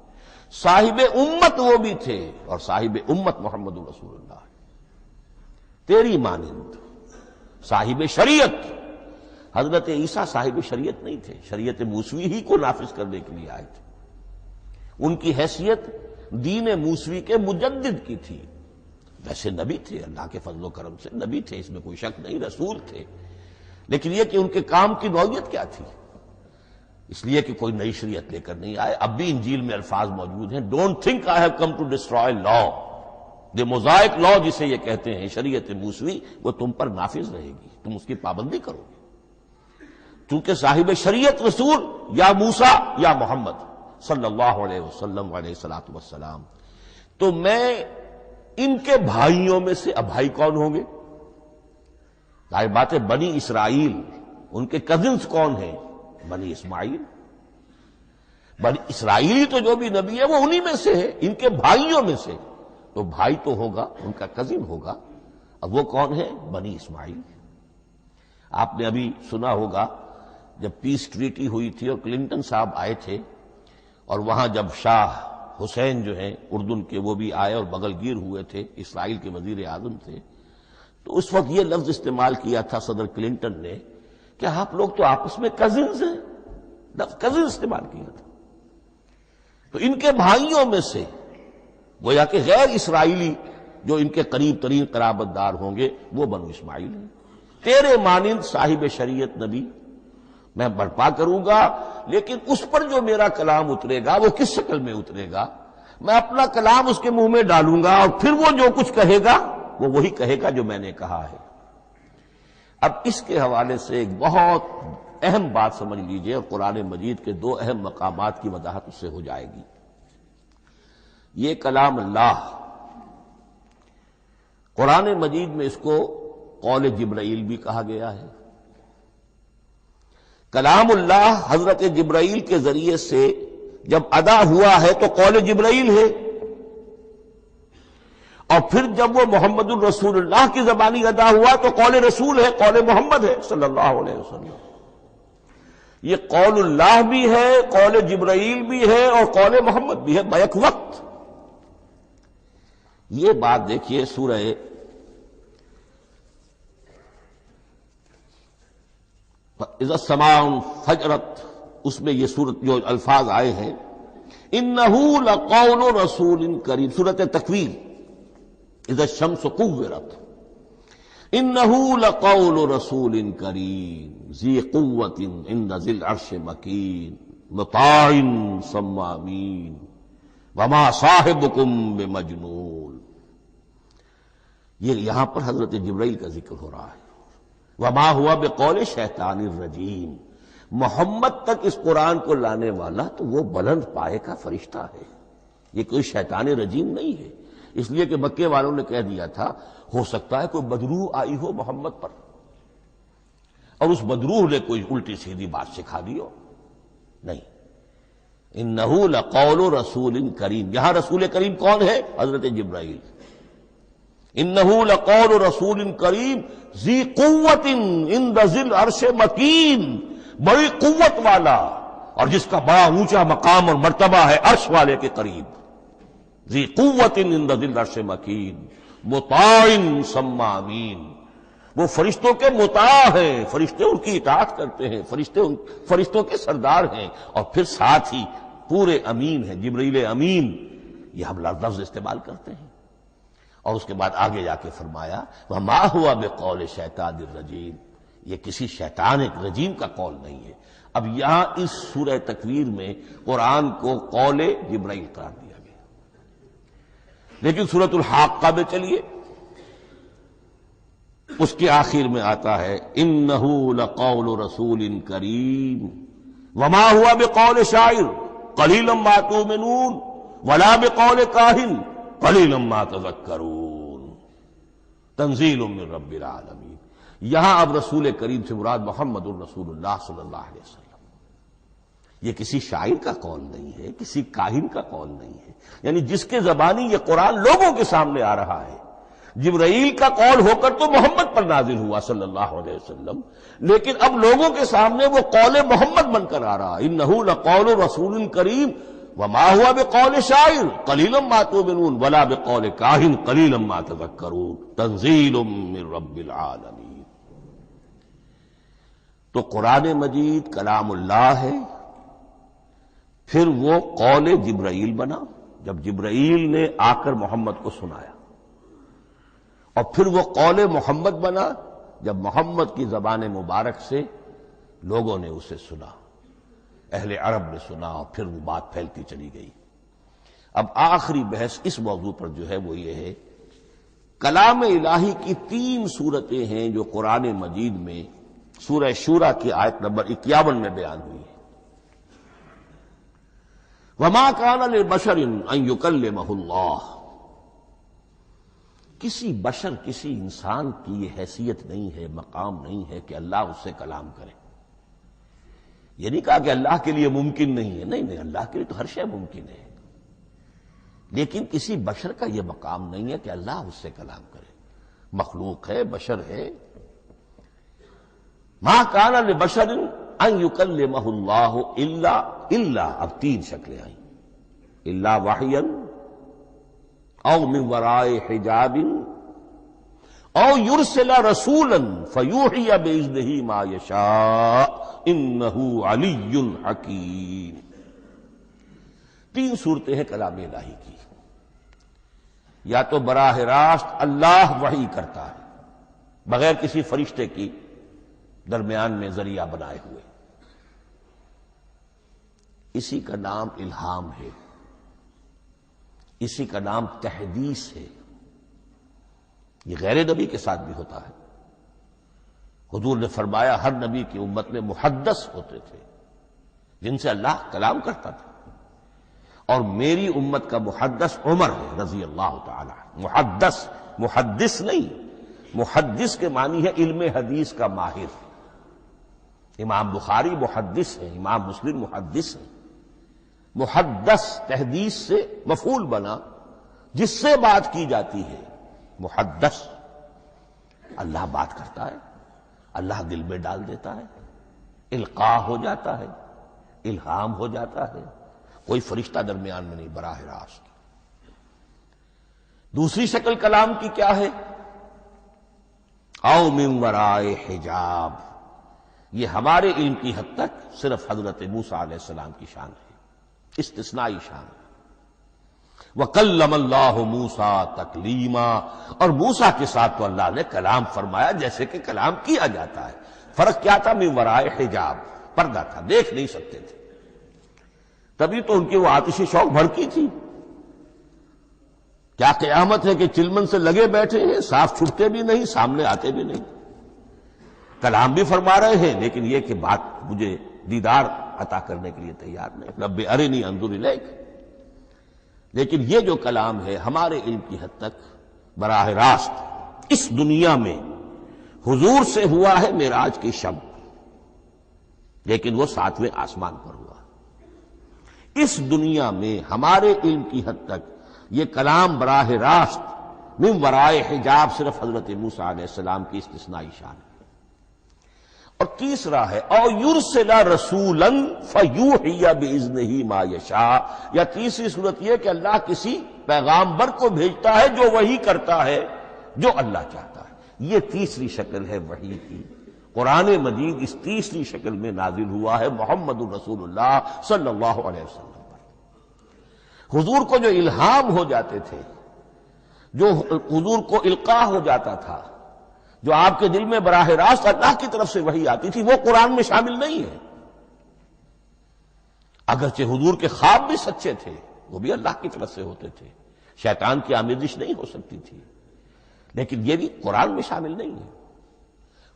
Speaker 1: صاحب امت وہ بھی تھے، اور صاحب امت محمد رسول اللہ ہے، تیری مانند صاحب شریعت۔ حضرت عیسیٰ صاحب شریعت نہیں تھے، شریعت موسوی ہی کو نافذ کرنے کے لیے آئے تھے، ان کی حیثیت دین موسوی کے مجدد کی تھی، ویسے نبی تھے، اللہ کے فضل و کرم سے نبی تھے، اس میں کوئی شک نہیں، رسول تھے، لیکن یہ کہ ان کے کام کی نوعیت کیا تھی، اس لیے کہ کوئی نئی شریعت لے کر نہیں آئے۔ اب بھی انجیل میں الفاظ موجود ہیں، don't think I have come to destroy law, the Mosaic law جسے یہ کہتے ہیں، شریعت موسوی، وہ تم پر نافذ رہے گی، تم اس کی پابندی کرو گے، چونکہ صاحب شریعت رسول یا موسیٰ یا محمد صلی اللہ علیہ وسلم علیہ الصلوۃ والسلام۔ تو میں ان کے بھائیوں میں سے، اب بھائی کون ہوں گے؟ ظاہر بات ہے بنی اسرائیل، ان کے کزنز کون ہیں؟ بنی اسماعیل۔ بنی اسرائیل تو جو بھی نبی ہے وہ انہی میں سے ہے، ان کے بھائیوں میں سے، تو بھائی تو ہوگا، ان کا کزن ہوگا، اب وہ کون ہے؟ بنی اسماعیل۔ آپ نے ابھی سنا ہوگا جب پیس ٹریٹی ہوئی تھی اور کلنٹن صاحب آئے تھے، اور وہاں جب شاہ حسین جو ہیں اردن کے وہ بھی آئے اور بغل گیر ہوئے تھے، اسرائیل کے وزیر اعظم تھے، تو اس وقت یہ لفظ استعمال کیا تھا صدر کلنٹن نے کہ آپ لوگ تو آپس میں کزنز ہیں، لفظ کزن استعمال کیا تھا۔ تو ان کے بھائیوں میں سے گویا کہ غیر اسرائیلی جو ان کے قریب ترین قرابت دار ہوں گے وہ بنو اسماعیل ہیں. تیرے مانند صاحب شریعت نبی میں برپا کروں گا، لیکن اس پر جو میرا کلام اترے گا وہ کس شکل میں اترے گا؟ میں اپنا کلام اس کے منہ میں ڈالوں گا اور پھر وہ جو کچھ کہے گا وہ وہی کہے گا جو میں نے کہا ہے. اب اس کے حوالے سے ایک بہت اہم بات سمجھ لیجئے، اور قرآن مجید کے دو اہم مقامات کی وضاحت اس سے ہو جائے گی. یہ کلام اللہ، قرآن مجید میں اس کو قول جبرائیل بھی کہا گیا ہے. کلام اللہ حضرت جبرائیل کے ذریعے سے جب ادا ہوا ہے تو قول جبرائیل ہے، اور پھر جب وہ محمد الرسول اللہ کی زبانی ادا ہوا تو قول رسول ہے، قول محمد ہے صلی اللہ علیہ وسلم. یہ قول اللہ بھی ہے، قول جبرائیل بھی ہے، اور قول محمد بھی ہے بیک وقت. یہ بات دیکھیے سورہ اذا السماء انفجرت، اس میں یہ سورت جو الفاظ آئے ہیں انہ لقول رسول کریم، سورت تکویر اذا الشمس کورت، انہ لقول رسول کریم ذی قوت عند ذی العرش مکین مطاع ثم امین وما صاحبکم بمجنون. یہ یہاں پر حضرت جبرائیل کا ذکر ہو رہا ہے. وما ہوا بقول شیطان الرجیم، محمد تک اس قرآن کو لانے والا تو وہ بلند پائے کا فرشتہ ہے، یہ کوئی شیطان رجیم نہیں ہے. اس لیے کہ مکے والوں نے کہہ دیا تھا ہو سکتا ہے کوئی بدروح آئی ہو محمد پر، اور اس بدروح نے کوئی الٹی سیدھی بات سکھا دی ہو. نہیں، انہ لقول رسول کریم، یہاں رسول کریم کون ہے؟ حضرت جبرائیل. انہ لقول رسول کریم ذی قوت عند ذی العرش مکین، بڑی قوت والا اور جس کا بڑا اونچا مقام اور مرتبہ ہے عرش والے کے قریب. ذی قوت عند ذی العرش مکین مطاع ثم امین، وہ فرشتوں کے مطاع ہیں، فرشتے ان کی اطاعت کرتے ہیں، فرشتوں کے سردار ہیں، اور پھر ساتھ ہی پورے امین ہیں. جبرائیل امین یہ ہم لفظ استعمال کرتے ہیں. اور اس کے بعد آگے جا کے فرمایا وما ہوا بقول شیطان الرجیم، یہ کسی شیطان رجیم کا قول نہیں ہے. اب یہاں اس سورہ تکویر میں قرآن کو قول جبرائیل قرار دیا گیا. لیکن سورۃ الحاقہ میں چلیے، اس کے آخر میں آتا ہے انہ لقول رسول کریم وما ہوا بقول شاعر قلیلا ما تؤمنون ولا بقول کاہن قلیلا ما تذکرون تنزیل من رب العالمین. یہاں اب رسول کریم سے مراد محمد الرسول اللہ صلی اللہ علیہ وسلم. یہ کسی شاعر کا قول نہیں ہے، کسی کاہن کا قول نہیں ہے، یعنی جس کے زبانی یہ قرآن لوگوں کے سامنے آ رہا ہے. جبرائیل کا قول ہو کر تو محمد پر نازل ہوا صلی اللہ علیہ وسلم، لیکن اب لوگوں کے سامنے وہ قول محمد بن کر آ رہا. انہ لقول رسول کریم وما ہوا بقول شاعر قلیلا ما تؤمنون ولا بقول کاہن قلیلا ما تذکرون تنزیل من رب العالمین. تو قرآن مجید کلام اللہ ہے، پھر وہ قول جبرائیل بنا جب جبرائیل نے آ کر محمد کو سنایا، اور پھر وہ قول محمد بنا جب محمد کی زبان مبارک سے لوگوں نے اسے سنا، اہل عرب نے سنا، اور پھر وہ بات پھیلتی چلی گئی. اب آخری بحث اس موضوع پر جو ہے وہ یہ ہے، کلام الہی کی 3 صورتیں ہیں جو قرآن مجید میں سورہ شورى کی آیت نمبر 51 میں بیان ہوئی ہے. وما كان لبشر ان يكلمه اللہ، کسی بشر، کسی انسان کی یہ حیثیت نہیں ہے، مقام نہیں ہے کہ اللہ اس سے کلام کرے. یہ نہیں کہا کہ اللہ کے لیے ممکن نہیں ہے، نہیں، اللہ کے لیے تو ہر شے ممکن ہے، لیکن کسی بشر کا یہ مقام نہیں ہے کہ اللہ اس سے کلام کرے. مخلوق ہے، بشر ہے. ما کان لبشر ان یکلمہ اللہ الا اب 3 شکلیں آئیں، الا وحیا او من وراء حجاب او یرسل رسولا فیوحی باذنہ ما یشاء انہ علی حکیم. 3 صورتیں ہیں کلام الہی کی. یا تو براہ راست اللہ وحی کرتا ہے بغیر کسی فرشتے کی درمیان میں ذریعہ بنائے ہوئے، اسی کا نام الہام ہے، اسی کا نام تحدیث ہے۔ یہ غیر نبی کے ساتھ بھی ہوتا ہے۔ حضور نے فرمایا ہر نبی کی امت میں محدث ہوتے تھے جن سے اللہ کلام کرتا تھا، اور میری امت کا محدث عمر ہے رضی اللہ تعالی عنہ۔ محدث نہیں، محدث کے معنی ہے علم حدیث کا ماہر۔ امام بخاری محدث ہے، امام مسلم محدث ہے۔ محدث تحدیث سے مفعول بنا جس سے بات کی جاتی ہے، محدث۔ اللہ بات کرتا ہے، اللہ دل میں ڈال دیتا ہے، القاء ہو جاتا ہے، الہام ہو جاتا ہے، کوئی فرشتہ درمیان میں نہیں، براہ راست۔ دوسری شکل کلام کی کیا ہے؟ او من ورائے حجاب، یہ ہمارے علم کی حد تک صرف حضرت موسیٰ علیہ السلام کی شان ہے، استثنائی شان ہے۔ وَكَلَّمَ اللَّهُ مُوسَىٰ تَكْلِيمًا، اور موسیٰ کے ساتھ تو اللہ نے کلام فرمایا جیسے کہ کلام کیا جاتا ہے۔ فرق کیا تھا؟ من ورائے حجاب، پردہ تھا، دیکھ نہیں سکتے تھے، تبھی تو ان کی وہ آتشی شوق بھڑکی تھی۔ کیا قیامت ہے کہ چلمن سے لگے بیٹھے ہیں، صاف چھٹتے بھی نہیں، سامنے آتے بھی نہیں، کلام بھی فرما رہے ہیں، لیکن یہ کہ بات مجھے دیدار عطا کرنے کے لیے تیار نہیں، رب ارنی انظر الیک۔ لیکن یہ جو کلام ہے ہمارے علم کی حد تک براہ راست اس دنیا میں حضور سے ہوا ہے معراج کی شب، لیکن وہ 7ویں آسمان پر ہوا۔ اس دنیا میں ہمارے علم کی حد تک یہ کلام براہ راست من ورائے حجاب صرف حضرت موسیٰ علیہ السلام کی استثنائی شان ہے۔ اور تیسرا ہے او یرسل رسولا فیوحی باذنہ ما یشاء، یا تیسری صورت یہ کہ اللہ کسی پیغامبر کو بھیجتا ہے جو وحی کرتا ہے جو اللہ چاہتا ہے۔ یہ تیسری شکل ہے وحی کی۔ قرآن مجید اس تیسری شکل میں نازل ہوا ہے محمد الرسول اللہ صلی اللہ علیہ وسلم پر۔ حضور کو جو الہام ہو جاتے تھے، جو حضور کو القاء ہو جاتا تھا، جو آپ کے دل میں براہ راست اللہ کی طرف سے وحی آتی تھی، وہ قرآن میں شامل نہیں ہے۔ اگرچہ حضور کے خواب بھی سچے تھے، وہ بھی اللہ کی طرف سے ہوتے تھے، شیطان کی آمیزش نہیں ہو سکتی تھی، لیکن یہ بھی قرآن میں شامل نہیں ہے۔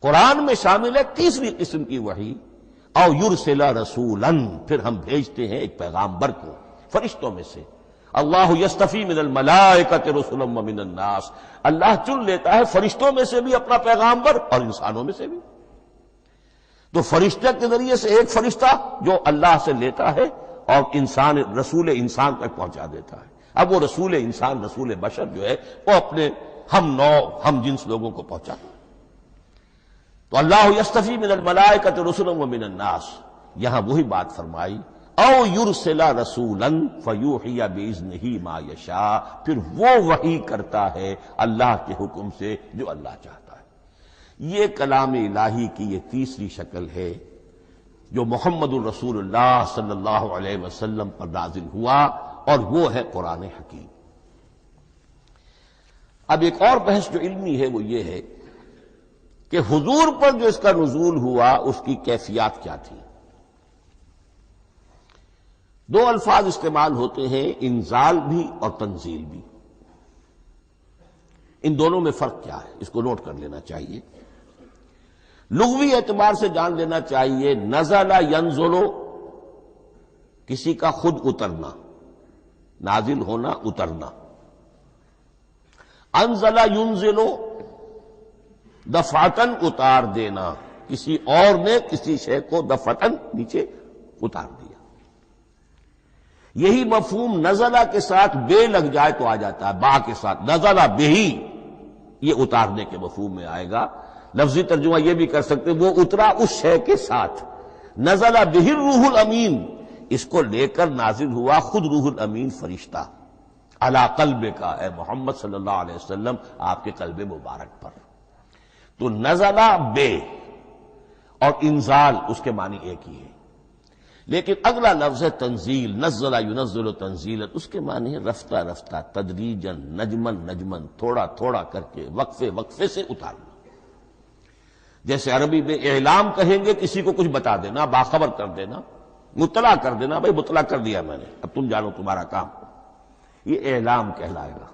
Speaker 1: قرآن میں شامل ہے تیسری قسم کی وحی، او یرسل رسولا، پھر ہم بھیجتے ہیں ایک پیغامبر کو فرشتوں میں سے۔ اللہ یستفی من الملائکۃ رسلا ومن الناس، اللہ چن لیتا ہے فرشتوں میں سے بھی اپنا پیغامبر اور انسانوں میں سے بھی۔ تو فرشتے کے ذریعے سے ایک فرشتہ جو اللہ سے لیتا ہے اور انسان رسول انسان تک پہنچا دیتا ہے۔ اب وہ رسول انسان، رسول بشر جو ہے وہ اپنے ہم نوع ہم جنس لوگوں کو پہنچاتا ہے۔ تو اللہ یستفی من الملائکۃ رسلا ومن الناس، یہاں وہی بات فرمائی او یرسل رسولا فیوحی باذنہ ما یشاء، پھر وہ وحی کرتا ہے اللہ کے حکم سے جو اللہ چاہتا ہے۔ یہ کلام الہی کی یہ تیسری شکل ہے جو محمد الرسول اللہ صلی اللہ علیہ وسلم پر نازل ہوا، اور وہ ہے قرآن حکیم۔ اب ایک اور بحث جو علمی ہے وہ یہ ہے کہ حضور پر جو اس کا نزول ہوا اس کی کیفیات کیا تھی۔ دو الفاظ استعمال ہوتے ہیں، انزال بھی اور تنزیل بھی۔ ان دونوں میں فرق کیا ہے اس کو نوٹ کر لینا چاہیے۔ لغوی اعتبار سے جان لینا چاہیے، نزل ینزل کسی کا خود اترنا، نازل ہونا، اترنا۔ انزل ینزل دفعتن اتار دینا، کسی اور نے کسی شے کو دفعتن نیچے اتار دیا۔ یہی مفہوم نزلہ کے ساتھ بے لگ جائے تو آ جاتا ہے، با کے ساتھ نزلہ بہی، یہ اتارنے کے مفہوم میں آئے گا۔ لفظی ترجمہ یہ بھی کر سکتے وہ اترا اس شے کے ساتھ۔ نزلہ بہ الروح الامین، اس کو لے کر نازل ہوا خود روح الامین فرشتہ علی قلبک، اے محمد صلی اللہ علیہ وسلم آپ کے قلب مبارک پر۔ تو نزلہ بے اور انزال اس کے معنی ایک ہی ہے۔ لیکن اگلا لفظ ہے تنزیل، نزل ینزل تنزیلا، اس کے معنی ہے رفتہ رفتہ، تدریجن، نجمن نجمن، تھوڑا تھوڑا کر کے، وقفے وقفے سے اتارنا۔ جیسے عربی میں اعلام کہیں گے، کسی کو کچھ بتا دینا، باخبر کر دینا، مطلع کر دینا، بھائی مطلع کر دیا میں نے، اب تم جانو تمہارا کام، یہ اعلام کہلائے گا۔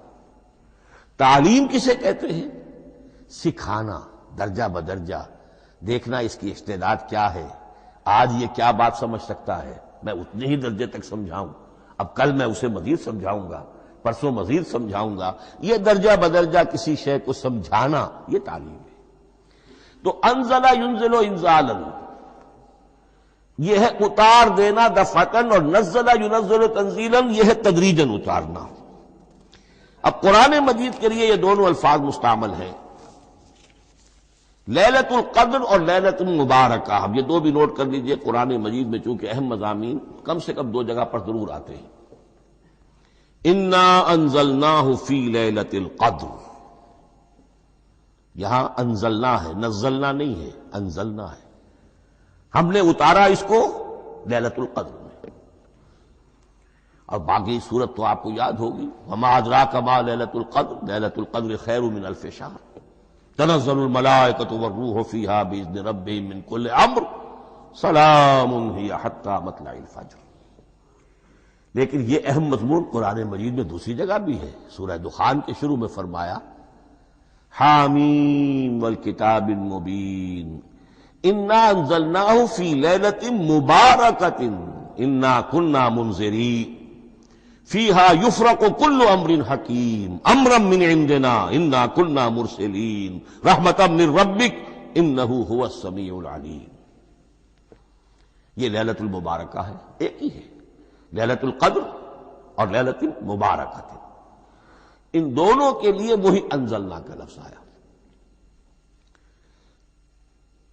Speaker 1: تعلیم کسے کہتے ہیں؟ سکھانا، درجہ بدرجہ، دیکھنا اس کی استعداد کیا ہے، آج یہ کیا بات سمجھ سکتا ہے، میں اتنے ہی درجے تک سمجھاؤں، اب کل میں اسے مزید سمجھاؤں گا، پرسوں مزید سمجھاؤں گا، یہ درجہ بدرجہ کسی شے کو سمجھانا، یہ تعلیم ہے۔ تو انزل ینزل انزالا، یہ ہے اتار دینا دفعتاً، اور نزل ینزل تنزیلا، یہ ہے تدریجاً اتارنا۔ اب قرآن مجید کے لیے یہ دونوں الفاظ مستعمل ہیں، لیلۃ القدر اور لیلۃ المبارکہ۔ اب یہ دو بھی نوٹ کر لیجئے، قرآن مجید میں چونکہ اہم مضامین کم سے کم دو جگہ پر ضرور آتے ہیں۔ انا انزلناہ فی لیلۃ القدر، یہاں انزلنا ہے، نزلنا نہیں ہے، انزلنا ہے، ہم نے اتارا اس کو لیلۃ القدر میں۔ اور باقی صورت تو آپ کو یاد ہوگی، وما ادراک ما لیلۃ القدر، لیلۃ القدر خیر من الف شہر، تنزل الملائکۃ والروح فیہا باذن ربہم من کل امر، سلام ہی حتی مطلع الفجر۔ لیکن یہ اہم مضمون قرآن مجید میں دوسری جگہ بھی ہے، سورہ دخان کے شروع میں فرمایا حامیم والکتاب المبین انا انزلناہ فی لیلۃ مبارکۃ انا کنا منذرین فیہا یفرق کل امر حکیم امرا من عندنا انا کنا مرسلین رحمتا من ربک انہ هو السمیع العلیم۔ یہ لیلۃ المبارکہ ہے، ایک ہی ہے، لیلۃ القدر اور لیلۃ المبارکہ، ان دونوں کے لیے وہی انزلنا کا لفظ آیا۔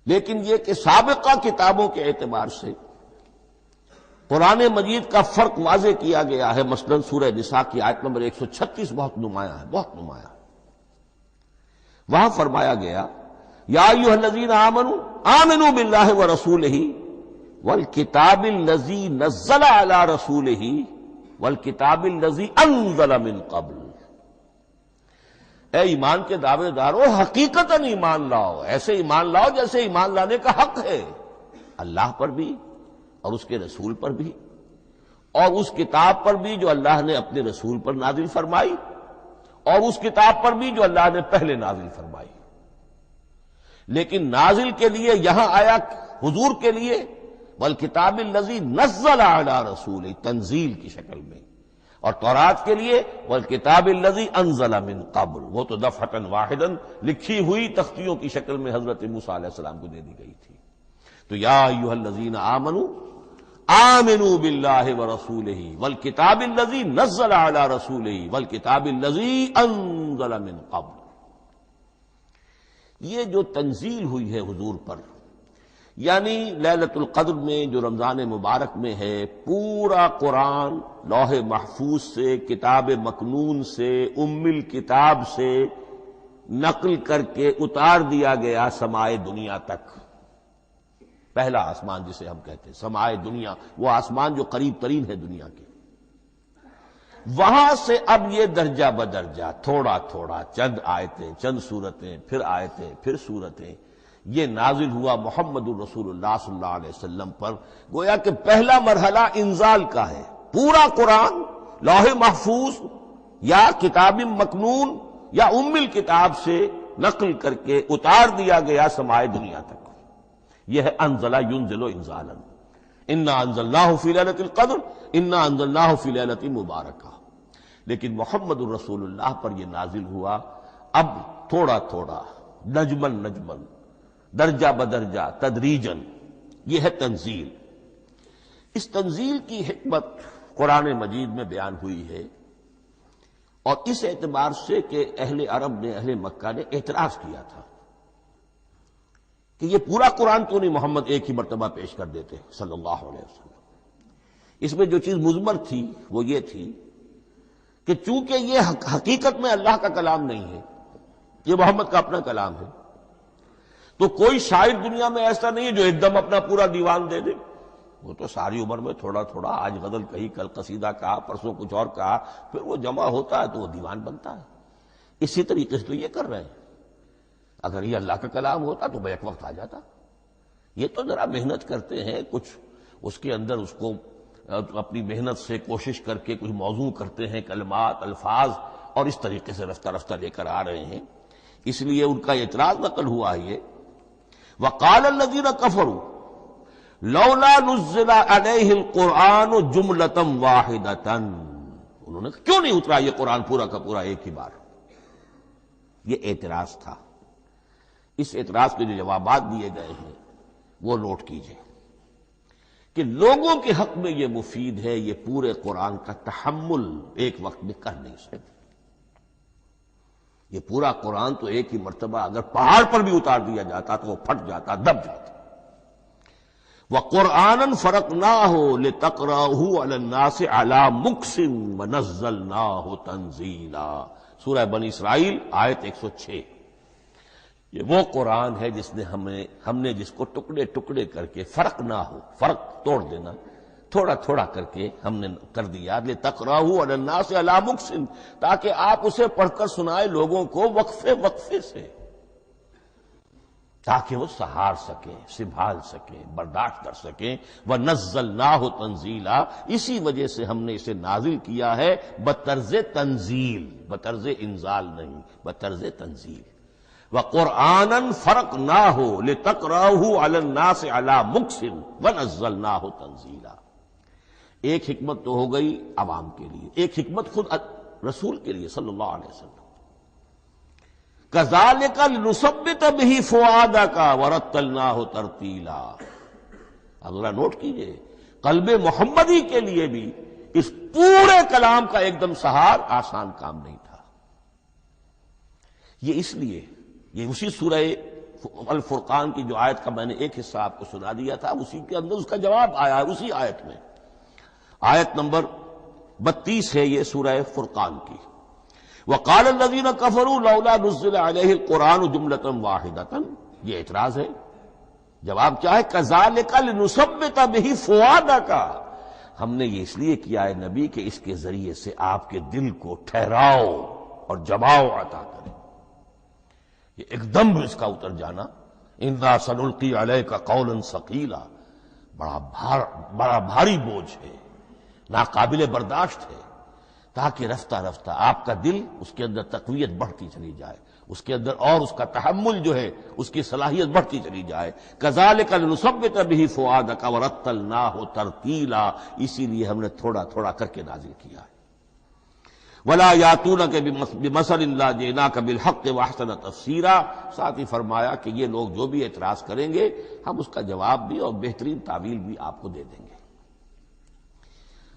Speaker 1: لیکن یہ کہ سابقہ کتابوں کے اعتبار سے قرآن مجید کا فرق واضح کیا گیا ہے، مثلا سورہ نساء کی آیت نمبر 136 بہت نمایاں ہے، بہت نمایاں۔ وہاں فرمایا گیا یا ایھا الذین آمنوا آمنوا باللہ ورسولہ والکتاب الذی نزل علی رسولہ والکتاب الذی انزل من قبل۔ اے ایمان کے دعوے دارو، حقیقتاً ایمان لاؤ، ایسے ایمان لاؤ جیسے ایمان لانے کا حق ہے، اللہ پر بھی اور اس کے رسول پر بھی، اور اس کتاب پر بھی جو اللہ نے اپنے رسول پر نازل فرمائی، اور اس کتاب پر بھی جو اللہ نے پہلے نازل فرمائی۔ لیکن نازل کے لیے یہاں آیا حضور کے لیے والکتاب الذی نزل علی رسولہ، تنزیل کی شکل میں، اور تورات کے لیے والکتاب الذی انزل من قبل، وہ تو دفعۃ واحدا لکھی ہوئی تختیوں کی شکل میں حضرت موسیٰ علیہ السلام کو دے دی گئی تھی۔ تو یا ایھا الذین آمنوا آمنوا باللہ ورسولہ والکتاب الذی نزل علی رسولہ والکتاب الذی انزل من قبل۔ یہ جو تنزیل ہوئی ہے حضور پر، یعنی لیلۃ القدر میں جو رمضان مبارک میں ہے، پورا قرآن لوح محفوظ سے، کتاب مکنون سے، ام الکتاب سے نقل کر کے اتار دیا گیا سمائے دنیا تک۔ پہلا آسمان جسے ہم کہتے ہیں سمائے دنیا، وہ آسمان جو قریب ترین ہے دنیا کے، وہاں سے اب یہ درجہ بدرجہ، تھوڑا تھوڑا، چند آیتیں، چند سورتیں، پھر آیتیں، پھر سورتیں، یہ نازل ہوا محمد الرسول اللہ صلی اللہ علیہ وسلم پر۔ گویا کہ پہلا مرحلہ انزال کا ہے، پورا قرآن لوح محفوظ یا کتاب مکنون یا ام الکتاب سے نقل کر کے اتار دیا گیا سمائے دنیا تک۔ یہ ہے انزل ینزل انزالا، انا انزلناہ فی لیلۃ القدر انا انزلناہ فی لیلۃ مبارکہ۔ لیکن محمد الرسول اللہ پر یہ نازل ہوا اب تھوڑا تھوڑا، نجمن نجمن، درجہ بدرجہ، تدریجن، یہ ہے تنزیل۔ اس تنزیل کی حکمت قرآن مجید میں بیان ہوئی ہے، اور اس اعتبار سے کہ اہل عرب نے، اہل مکہ نے اعتراض کیا تھا کہ یہ پورا قرآن کیوں نہیں محمد ایک ہی مرتبہ پیش کر دیتے صلی اللہ علیہ وسلم۔ اس میں جو چیز مضمر تھی وہ یہ تھی کہ چونکہ یہ حقیقت میں اللہ کا کلام نہیں ہے، یہ محمد کا اپنا کلام ہے، تو کوئی شاعر دنیا میں ایسا نہیں ہے جو ایک دم اپنا پورا دیوان دے دے، وہ تو ساری عمر میں تھوڑا تھوڑا، آج غزل کہی، کل قصیدہ کہا، پرسوں کچھ اور کہا، پھر وہ جمع ہوتا ہے تو وہ دیوان بنتا ہے۔ اسی طریقے سے تو یہ کر رہے ہیں۔ اگر یہ اللہ کا کلام ہوتا تو بیک وقت آ جاتا۔ یہ تو ذرا محنت کرتے ہیں، کچھ اس کے اندر اس کو اپنی محنت سے کوشش کر کے کچھ موضوع کرتے ہیں، کلمات، الفاظ، اور اس طریقے سے رفتہ رفتہ لے کر آ رہے ہیں۔ اس لیے ان کا اعتراض نقل ہوا ہے یہ وقال الذین کفروا لولا نزل علیہ القرآن جملۃ واحدۃ، انہوں نے کیوں نہیں اترا یہ قرآن پورا کا پورا ایک ہی بار؟ یہ اعتراض تھا۔ اس اعتراض کے جو جوابات دیے گئے ہیں وہ نوٹ کیجئے کہ لوگوں کے حق میں یہ مفید ہے، یہ پورے قرآن کا تحمل ایک وقت میں کر نہیں سکتے۔ یہ پورا قرآن تو ایک ہی مرتبہ اگر پہاڑ پر بھی اتار دیا جاتا تو وہ پھٹ جاتا، دب جاتا۔ وَقُرْآنًا فَرَقْنَاهُ لِتَقْرَأَهُ عَلَى النَّاسِ عَلَى مُكْثٍ وَنَزَّلْنَاهُ تَنزِيلًا، سورہ بنی اسرائیل آیت 106۔ یہ وہ قرآن ہے جس نے ہم نے جس کو ٹکڑے ٹکڑے کر کے، فرق نہ ہو، فرق توڑ دینا، تھوڑا تھوڑا کر کے ہم نے کر دیا، لِتَقْرَأَهُ عَلَى النَّاسِ عَلَى مُكْثٍ، تاکہ آپ اسے پڑھ کر سنائے لوگوں کو وقفے وقفے سے، تاکہ وہ سہار سکیں، سنبھال سکیں، برداشت کر سکیں۔ وَنَزَّلْنَاهُ تَنزِيلًا، اسی وجہ سے ہم نے اسے نازل کیا ہے بطرز تنزیل، بطرز انزال نہیں، بطرز تنزیل۔ وَقُرْآنًا فَرَقْنَاهُ لِتَقْرَأَهُ عَلَى النَّاسِ عَلَى مُكْثٍ وَنَزَّلْنَاهُ تَنزِيلًا۔ ایک حکمت تو ہو گئی عوام کے لیے، ایک حکمت خود رسول کے لیے صلی اللہ علیہ وسلم۔ كَذَلِكَ لِنُثَبِّتَ بِهِ فُؤَادَكَ وَرَتَّلْنَاهُ تَرْتِيلًا۔ اب ذرا نوٹ کیجئے، قلب محمدی کے لیے بھی اس پورے کلام کا ایک دم سہار آسان کام نہیں تھا۔ یہ اس لیے، یہ اسی سورہ الفرقان کی جو آیت کا میں نے ایک حصہ آپ کو سنا دیا تھا، اسی کے اندر اس کا جواب آیا ہے، اسی آیت میں، آیت نمبر 32 ہے یہ سورہ فرقان کی۔ وقال الذین کفروا لولا نزل علیہ القرآن جملۃ واحدۃ، یہ اعتراض ہے۔ جواب کیا ہے؟ کذالک لنثبت بہ فؤادک، ہم نے یہ اس لیے کیا ہے نبی کہ اس کے ذریعے سے آپ کے دل کو ٹھہراؤ اور جماؤ عطا کرے، یہ ایک دم اس کا اتر جانا۔ انا سنلقی علیک قولا ثقیلا، بڑا بھاری بوجھ ہے، ناقابل برداشت ہے، تاکہ رفتہ رفتہ آپ کا دل، اس کے اندر تقویت بڑھتی چلی جائے، اس کے اندر اور اس کا تحمل جو ہے اس کی صلاحیت بڑھتی چلی جائے۔ کذالک لنثبت بہ فؤادک ورتلناہ ترتیلا، اسی لیے ہم نے تھوڑا تھوڑا کر کے نازل کیا ہے۔ ولا یاتونک بمثل الا جئناک بالحق واحسن تفسیرا، ساتھ ہی فرمایا کہ یہ لوگ جو بھی اعتراض کریں گے ہم اس کا جواب بھی اور بہترین تعویل بھی آپ کو دے دیں گے۔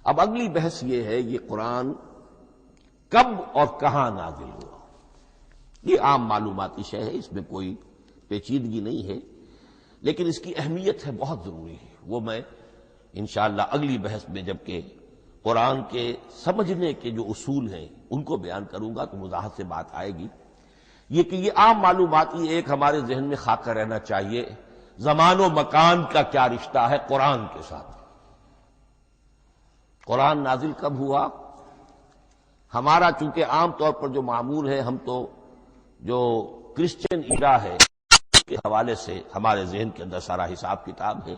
Speaker 1: اب اگلی بحث یہ ہے، یہ قرآن کب اور کہاں نازل ہوا؟ یہ عام معلوماتی شے ہے، اس میں کوئی پیچیدگی نہیں ہے، لیکن اس کی اہمیت ہے، بہت ضروری ہے۔ وہ میں انشاءاللہ اگلی بحث میں جبکہ قرآن کے سمجھنے کے جو اصول ہیں ان کو بیان کروں گا تو وضاحت سے بات آئے گی۔ یہ کہ یہ عام معلوماتی ایک ہمارے ذہن میں خاکہ رہنا چاہیے، زمان و مکان کا کیا رشتہ ہے قرآن کے ساتھ۔ قرآن نازل کب ہوا؟ ہمارا چونکہ عام طور پر جو معمول ہے، ہم تو جو کرسچن ایرا ہے اس کے حوالے سے ہمارے ذہن کے اندر سارا حساب کتاب ہے،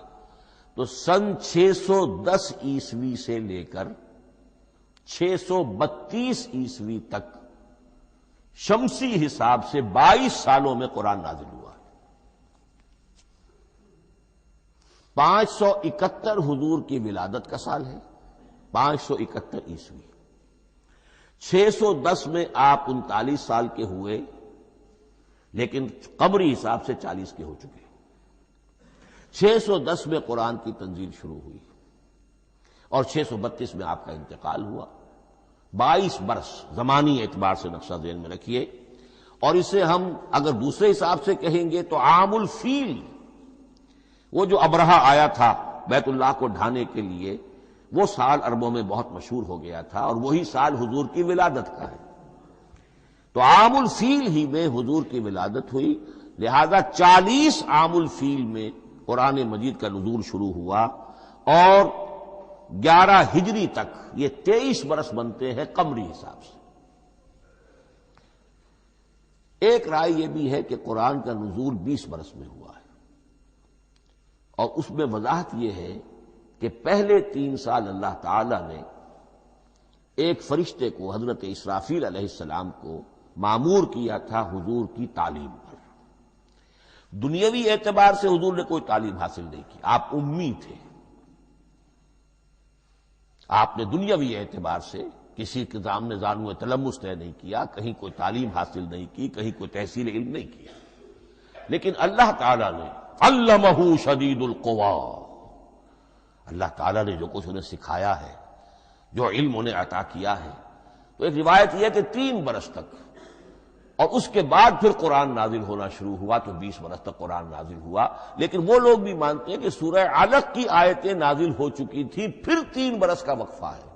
Speaker 1: تو سن 610 عیسوی سے لے کر 632 عیسوی تک شمسی حساب سے 22 سالوں میں قرآن نازل ہوا ہے۔ 571 حضور کی ولادت کا سال ہے، 571 عیسوی۔ 610 میں آپ 39 سال کے ہوئے، لیکن قمری حساب سے 40 کے ہو چکے۔ 610 میں قرآن کی تنزیل شروع ہوئی اور 632 میں آپ کا انتقال ہوا۔ 22 برس زمانی اعتبار سے نقشہ ذہن میں رکھیے، اور اسے ہم اگر دوسرے حساب سے کہیں گے تو عام الفیل، وہ جو ابرہہ آیا تھا بیت اللہ کو ڈھانے کے لیے، وہ سال عربوں میں بہت مشہور ہو گیا تھا، اور وہی سال حضور کی ولادت کا ہے، تو عام الفیل ہی میں حضور کی ولادت ہوئی، لہذا 40 عام الفیل میں قرآن مجید کا نزول شروع ہوا، اور 11 ہجری تک یہ 23 برس بنتے ہیں قمری حساب سے۔ ایک رائے یہ بھی ہے کہ قرآن کا نزول 20 برس میں ہوا ہے، اور اس میں وضاحت یہ ہے کہ پہلے 3 سال اللہ تعالی نے ایک فرشتے کو، حضرت اسرافیل علیہ السلام کو مامور کیا تھا حضور کی تعلیم پر۔ دنیاوی اعتبار سے حضور نے کوئی تعلیم حاصل نہیں کی، آپ امی تھے، آپ نے دنیاوی اعتبار سے کسی کے سامنے زانو تلمس طے نہیں کیا، کہیں کوئی تعلیم حاصل نہیں کی، کہیں کوئی تحصیل علم نہیں کیا، لیکن اللہ تعالیٰ نے علمہ شدید القوا، اللہ تعالیٰ نے جو کچھ انہیں سکھایا ہے، جو علم انہیں عطا کیا ہے، تو ایک روایت یہ ہے کہ 3 برس تک، اور اس کے بعد پھر قرآن نازل ہونا شروع ہوا تو 20 برس تک قرآن نازل ہوا۔ لیکن وہ لوگ بھی مانتے ہیں کہ سورہ علق کی آیتیں نازل ہو چکی تھی، پھر 3 برس کا وقفہ ہے۔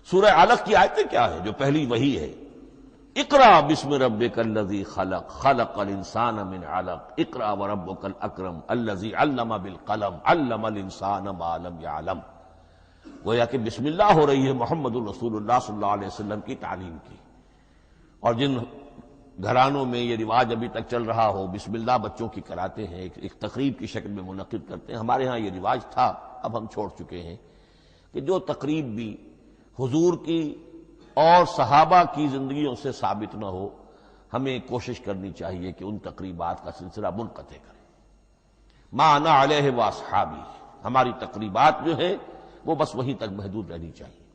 Speaker 1: سورہ علق کی آیتیں کیا ہے؟ جو پہلی وحی ہے، اقرأ بسم ربک الذی خلق خلق الانسان من علق اقرأ وربک الاکرم الذی علم بالقلم علم الانسان ما لم یعلم۔ گویا کہ بسم اللہ ہو رہی ہے محمد الرسول اللہ صلی اللہ علیہ وسلم کی تعلیم کی، اور جن گھرانوں میں یہ رواج ابھی تک چل رہا ہو، بسم اللہ بچوں کی کراتے ہیں، ایک تقریب کی شکل میں منعقد کرتے ہیں، ہمارے ہاں یہ رواج تھا، اب ہم چھوڑ چکے ہیں، کہ جو تقریب بھی حضور کی اور صحابہ کی زندگیوں سے ثابت نہ ہو، ہمیں کوشش کرنی چاہیے کہ ان تقریبات کا سلسلہ منقطع کریں۔ ما انا علیہ واصحابی، ہماری تقریبات جو ہیں وہ بس وہیں تک محدود رہنی چاہیے۔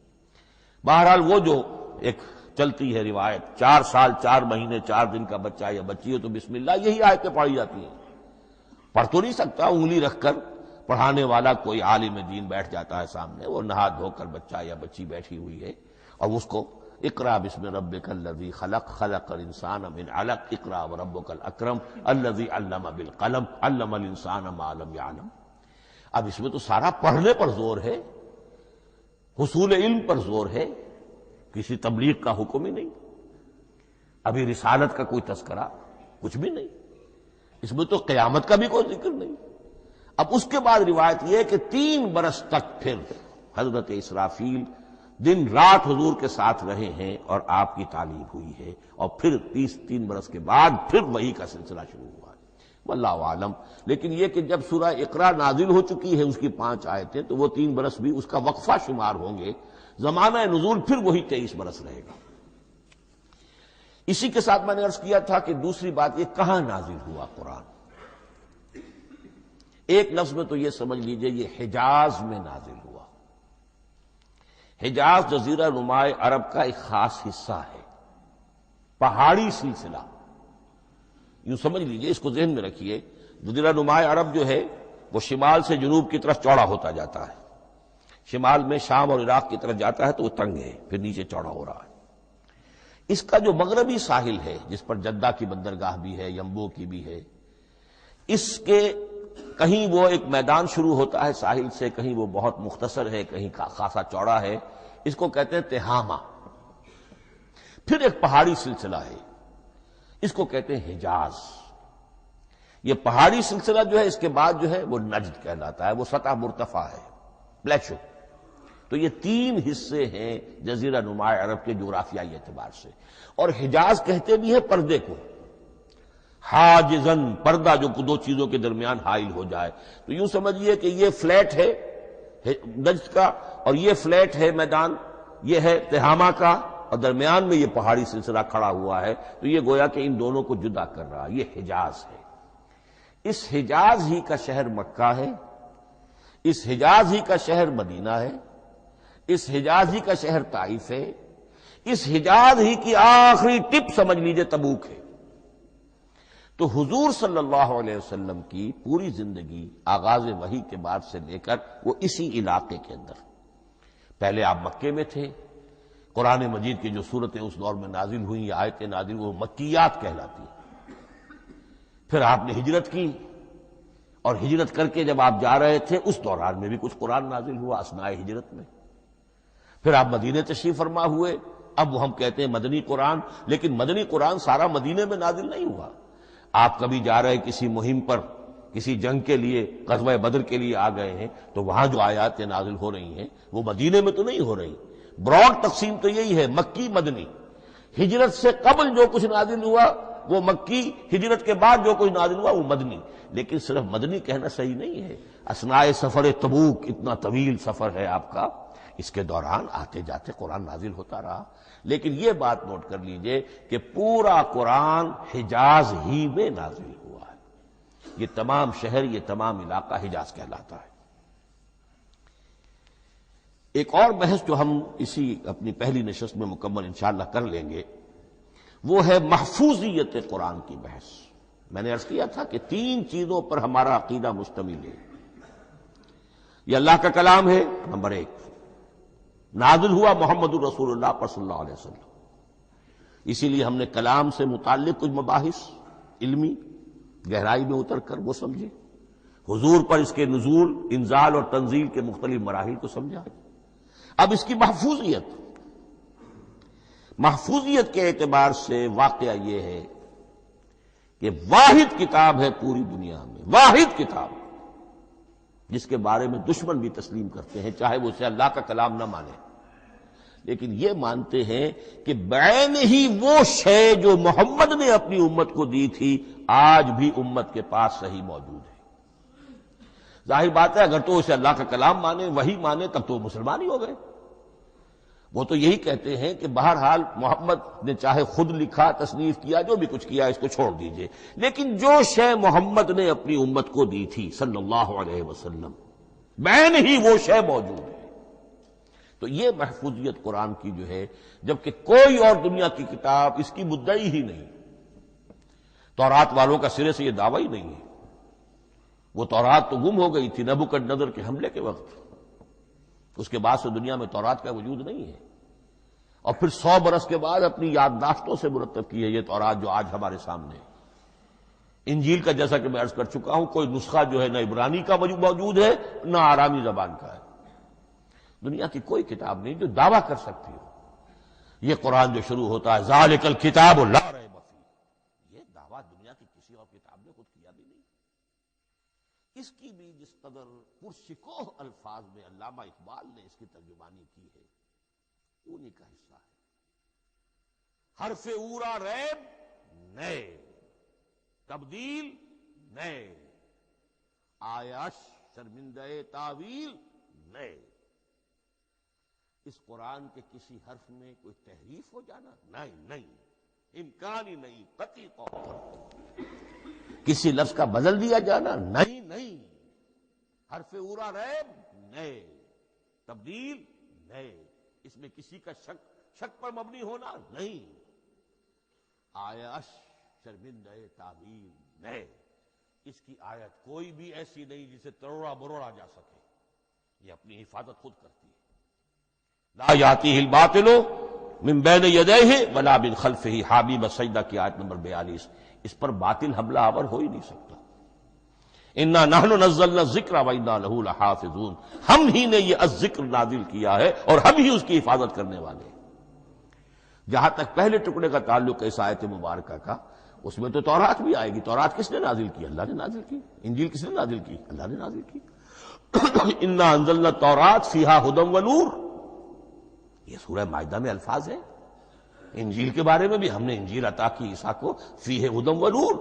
Speaker 1: بہرحال وہ جو ایک چلتی ہے روایت، 4 سال 4 مہینے 4 دن کا بچہ یا بچی ہو تو بسم اللہ یہی آیتیں پڑھی جاتی ہیں، پڑھ تو نہیں سکتا، انگلی رکھ کر پڑھانے والا کوئی عالم دین بیٹھ جاتا ہے سامنے، وہ نہا دھو کر بچہ یا بچی بیٹھی ہوئی ہے، اور اس کو اقرأ بسم ربک الذی خلق خلق الانسان من علق اقرأ وربک الاکرم الذی علم بالقلم علم الانسان ما لم یعلم۔ اب اس میں تو سارا پڑھنے پر زور ہے، حصول علم پر زور ہے، کسی تبلیغ کا حکم ہی نہیں، ابھی رسالت کا کوئی تذکرہ کچھ بھی نہیں، اس میں تو قیامت کا بھی کوئی ذکر نہیں۔ اب اس کے بعد روایت یہ ہے کہ 3 برس تک پھر حضرت اسرافیل دن رات حضور کے ساتھ رہے ہیں اور آپ کی تعلیم ہوئی ہے، اور پھر 3 برس کے بعد پھر وحی کا سلسلہ شروع ہوا ہے، واللہ عالم۔ لیکن یہ کہ جب سورہ اقرا نازل ہو چکی ہے، اس کی 5 آیتیں، تو وہ 3 برس بھی اس کا وقفہ شمار ہوں گے، زمانہ نزول پھر وہی 23 برس رہے گا۔ اسی کے ساتھ میں نے عرض کیا تھا کہ دوسری بات یہ کہاں نازل ہوا قرآن۔ ایک لفظ میں تو یہ سمجھ لیجئے یہ حجاز میں نازل ہوا۔ حجاز جزیرہ نماء عرب کا ایک خاص حصہ ہے، پہاڑی سلسلہ، یوں سمجھ لیجئے، اس کو ذہن میں رکھیے۔ جزیرہ نماء عرب جو ہے وہ شمال سے جنوب کی طرف چوڑا ہوتا جاتا ہے، شمال میں شام اور عراق کی طرف جاتا ہے تو وہ تنگ ہے، پھر نیچے چوڑا ہو رہا ہے۔ اس کا جو مغربی ساحل ہے، جس پر جدہ کی بندرگاہ بھی ہے، یمبو کی بھی ہے، اس کے کہیں وہ ایک میدان شروع ہوتا ہے ساحل سے، کہیں وہ بہت مختصر ہے، کہیں خاصا چوڑا ہے، اس کو کہتے ہیں تہامہ۔ پھر ایک پہاڑی سلسلہ ہے، اس کو کہتے ہیں حجاز۔ یہ پہاڑی سلسلہ جو ہے اس کے بعد جو ہے وہ نجد کہلاتا ہے، وہ سطح مرتفع ہے، پلیشو۔ تو یہ 3 حصے ہیں جزیرہ نماء عرب کے جغرافیائی اعتبار سے، اور حجاز کہتے بھی ہیں پردے کو، حاجزن، پردہ جو 2 چیزوں کے درمیان حائل ہو جائے۔ تو یوں سمجھیے کہ یہ فلیٹ ہے نجد کا، اور یہ فلیٹ ہے میدان، یہ ہے تہامہ کا، اور درمیان میں یہ پہاڑی سلسلہ کھڑا ہوا ہے، تو یہ گویا کہ ان دونوں کو جدا کر رہا، یہ حجاز ہے۔ اس حجاز ہی کا شہر مکہ ہے، اس حجاز ہی کا شہر مدینہ ہے، اس حجاز ہی کا شہر طائف ہے، اس حجاز ہی کی آخری ٹپ سمجھ لیجئے تبوک ہے۔ تو حضور صلی اللہ علیہ وسلم کی پوری زندگی آغاز وحی کے بعد سے لے کر وہ اسی علاقے کے اندر، پہلے آپ مکے میں تھے، قرآن مجید کی جو صورتیں اس دور میں نازل ہوئیں یا آیتیں نازل وہ مکیات کہلاتی ہیں۔ پھر آپ نے ہجرت کی، اور ہجرت کر کے جب آپ جا رہے تھے اس دوران میں بھی کچھ قرآن نازل ہوا اثناء ہجرت میں۔ پھر آپ مدینے تشریف فرما ہوئے، اب وہ ہم کہتے ہیں مدنی قرآن، لیکن مدنی قرآن سارا مدینے میں نازل نہیں ہوا۔ آپ کبھی جا رہے کسی مہم پر کسی جنگ کے لیے، غزوہ بدر کے لیے آ گئے ہیں، تو وہاں جو آیات نازل ہو رہی ہیں وہ مدینے میں تو نہیں ہو رہی. براڈ تقسیم تو یہی ہے، مکی مدنی. ہجرت سے قبل جو کچھ نازل ہوا وہ مکی، ہجرت کے بعد جو کچھ نازل ہوا وہ مدنی. لیکن صرف مدنی کہنا صحیح نہیں ہے. اثناء سفر تبوک، اتنا طویل سفر ہے آپ کا، اس کے دوران آتے جاتے قرآن نازل ہوتا رہا. لیکن یہ بات نوٹ کر لیجئے کہ پورا قرآن حجاز ہی میں نازل ہوا ہے. یہ تمام شہر، یہ تمام علاقہ حجاز کہلاتا ہے. ایک اور بحث جو ہم اسی اپنی پہلی نشست میں مکمل انشاءاللہ کر لیں گے، وہ ہے محفوظیت قرآن کی بحث. میں نے عرض کیا تھا کہ 3 چیزوں پر ہمارا عقیدہ مشتمل ہے. یہ اللہ کا کلام ہے، نمبر 1. نازل ہوا محمد الرسول اللہ پر صلی اللہ علیہ وسلم. اسی لیے ہم نے کلام سے متعلق کچھ مباحث علمی گہرائی میں اتر کر وہ سمجھے. حضور پر اس کے نزول، انزال اور تنزیل کے مختلف مراحل کو سمجھا. اب اس کی محفوظیت کے اعتبار سے واقعہ یہ ہے کہ واحد کتاب ہے پوری دنیا میں، واحد کتاب جس کے بارے میں دشمن بھی تسلیم کرتے ہیں، چاہے وہ اسے اللہ کا کلام نہ مانے، لیکن یہ مانتے ہیں کہ بعین ہی وہ شے جو محمد نے اپنی امت کو دی تھی آج بھی امت کے پاس صحیح موجود ہے. ظاہر بات ہے اگر تو اسے اللہ کا کلام مانے، وہی مانے، تب تو مسلمان ہی ہو گئے. وہ تو یہی کہتے ہیں کہ بہرحال محمد نے چاہے خود لکھا، تصنیف کیا، جو بھی کچھ کیا اس کو چھوڑ دیجئے، لیکن جو شے محمد نے اپنی امت کو دی تھی صلی اللہ علیہ وسلم بعین ہی وہ شے موجود ہے. تو یہ محفوظیت قرآن کی جو ہے، جبکہ کوئی اور دنیا کی کتاب اس کی مدعی ہی نہیں. تورات والوں کا سرے سے یہ دعویٰ ہی نہیں ہے. وہ تورات تو گم ہو گئی تھی نبوکدنضر کے حملے کے وقت، اس کے بعد سے دنیا میں تورات کا وجود نہیں ہے. اور پھر 100 برس کے بعد اپنی یادداشتوں سے مرتب کی ہے یہ تورات جو آج ہمارے سامنے ہے. انجیل کا جیسا کہ میں عرض کر چکا ہوں، کوئی نسخہ جو ہے نہ عبرانی کا موجود ہے نہ آرامی زبان کا ہے. دنیا کی کوئی کتاب نہیں جو دعویٰ کر سکتی ہو. یہ قرآن جو شروع ہوتا ہے ذالک الکتاب لا ریب فیہ، یہ دعویٰ دنیا کی کسی اور کتاب نے خود کیا بھی نہیں. اس کی بھی جس قدر پرشکوہ الفاظ میں علامہ اقبال نے اس کی ترجمانی کی ہے، انہی کا حصہ ہے. حرف اورا ریب نئے، تبدیل نئے، آیش شرمندہ تعویل نئے. اس قرآن کے کسی حرف میں کوئی تحریف ہو جانا نہیں، امکان ہی نہیں، قطعی طور پر. کسی لفظ کا بدل دیا جانا نہیں. حرف اورا ریب نئے، تبدیل نئے، اس میں کسی کا شک پر مبنی ہونا نہیں. آیش شرمندہ تعویل نئے. اس کی آیت کوئی بھی ایسی نہیں جسے تروڑا مروڑا جا سکے. یہ اپنی حفاظت خود کرتی ہے. لا یاتیہ الباطل من بین یدیہ ولا من خلفہ، حامیم السجدہ کی آیت نمبر 42. اس پر باطل حملہ آور ہو ہی نہیں سکتا. انا نحن نزلنا الذکر وانا لہ لحافظون، ہم ہی نے یہ الذکر نازل کیا ہے اور ہم ہی اس کی حفاظت کرنے والے ہیں. جہاں تک پہلے ٹکڑے کا تعلق ہے اس آیت مبارکہ کا، اس میں تو تورات بھی آئے گی. تورات کس نے نازل کی؟ اللہ نے نازل کی. انجیل کس نے نازل کی؟ اللہ نے نازل کی. انا انزلنا التوراۃ فیہا ھدی ونور، یہ سورہ مائدہ میں الفاظ ہیں. انجیل کے بارے میں بھی ہم نے انجیل عطا کی عیسیٰ کو، فیہ ھدی ونور.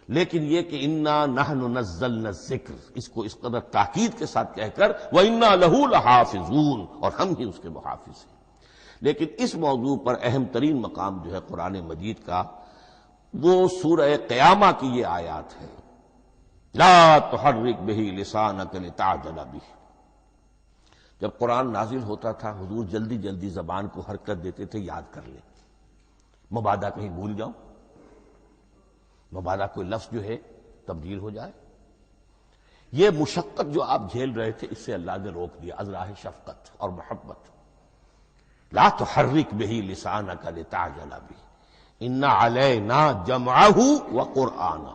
Speaker 1: لیکن یہ کہ انا نحن نزلنا الذکر، اس کو اس قدر تاکید کے ساتھ کہہ کر وَإِنَّا لَهُ لَحَافِظُونَ، اور ہم ہی اس کے محافظ ہیں. لیکن اس موضوع پر اہم ترین مقام جو ہے قرآن مجید کا، وہ سورہ قیامہ کی یہ آیات ہے. لا تحرک بہ لسانک لتعجل بہ. جب قرآن نازل ہوتا تھا حضور جلدی جلدی زبان کو حرکت دیتے تھے، یاد کر لیں، مبادا کہیں بھول جاؤ، مبادا کوئی لفظ جو ہے تبدیل ہو جائے. یہ مشقت جو آپ جھیل رہے تھے اس سے اللہ نے روک دیا از راہ شفقت اور محبت. لا تحرک بہ لسانک لتعجل بہ ان علینا جمعہ وقرآنہ،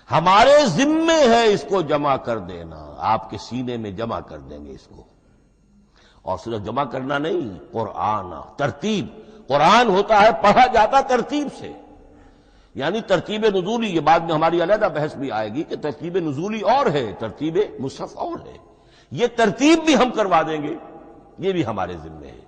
Speaker 1: ہمارے ذمے ہے اس کو جمع کر دینا، آپ کے سینے میں جمع کر دیں گے اس کو. اور صرف جمع کرنا نہیں، قرآن ترتیب. قرآن ہوتا ہے پڑھا جاتا ترتیب سے. یعنی ترتیب نزولی، یہ بعد میں ہماری علیحدہ بحث بھی آئے گی کہ ترتیب نزولی اور ہے، ترتیب مصحف اور ہے، یہ ترتیب بھی ہم کروا دیں گے، یہ بھی ہمارے ذمہ ہے۔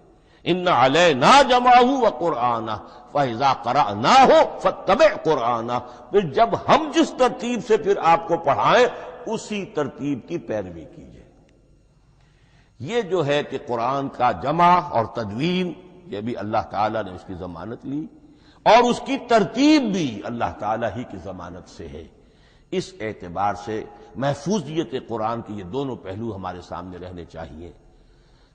Speaker 1: ان علینا جمعہ وقرآنہ فاذا قرأناہ فاتبع قرآنہ، پھر جب ہم جس ترتیب سے پھر آپ کو پڑھائیں اسی ترتیب کی پیروی کیجیے۔ یہ جو ہے کہ قرآن کا جمع اور تدوین، یہ بھی اللہ تعالیٰ نے اس کی ضمانت لی، اور اس کی ترتیب بھی اللہ تعالیٰ ہی کی ضمانت سے ہے۔ اس اعتبار سے محفوظیت قرآن کے یہ دونوں پہلو ہمارے سامنے رہنے چاہیے۔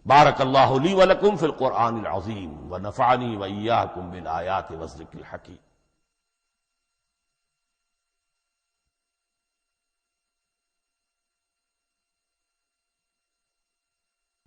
Speaker 1: بارک اللہ لی ولکم فی القرآن العظیم ونفعنی وإیاکم بالآیات والذکر الحکیم۔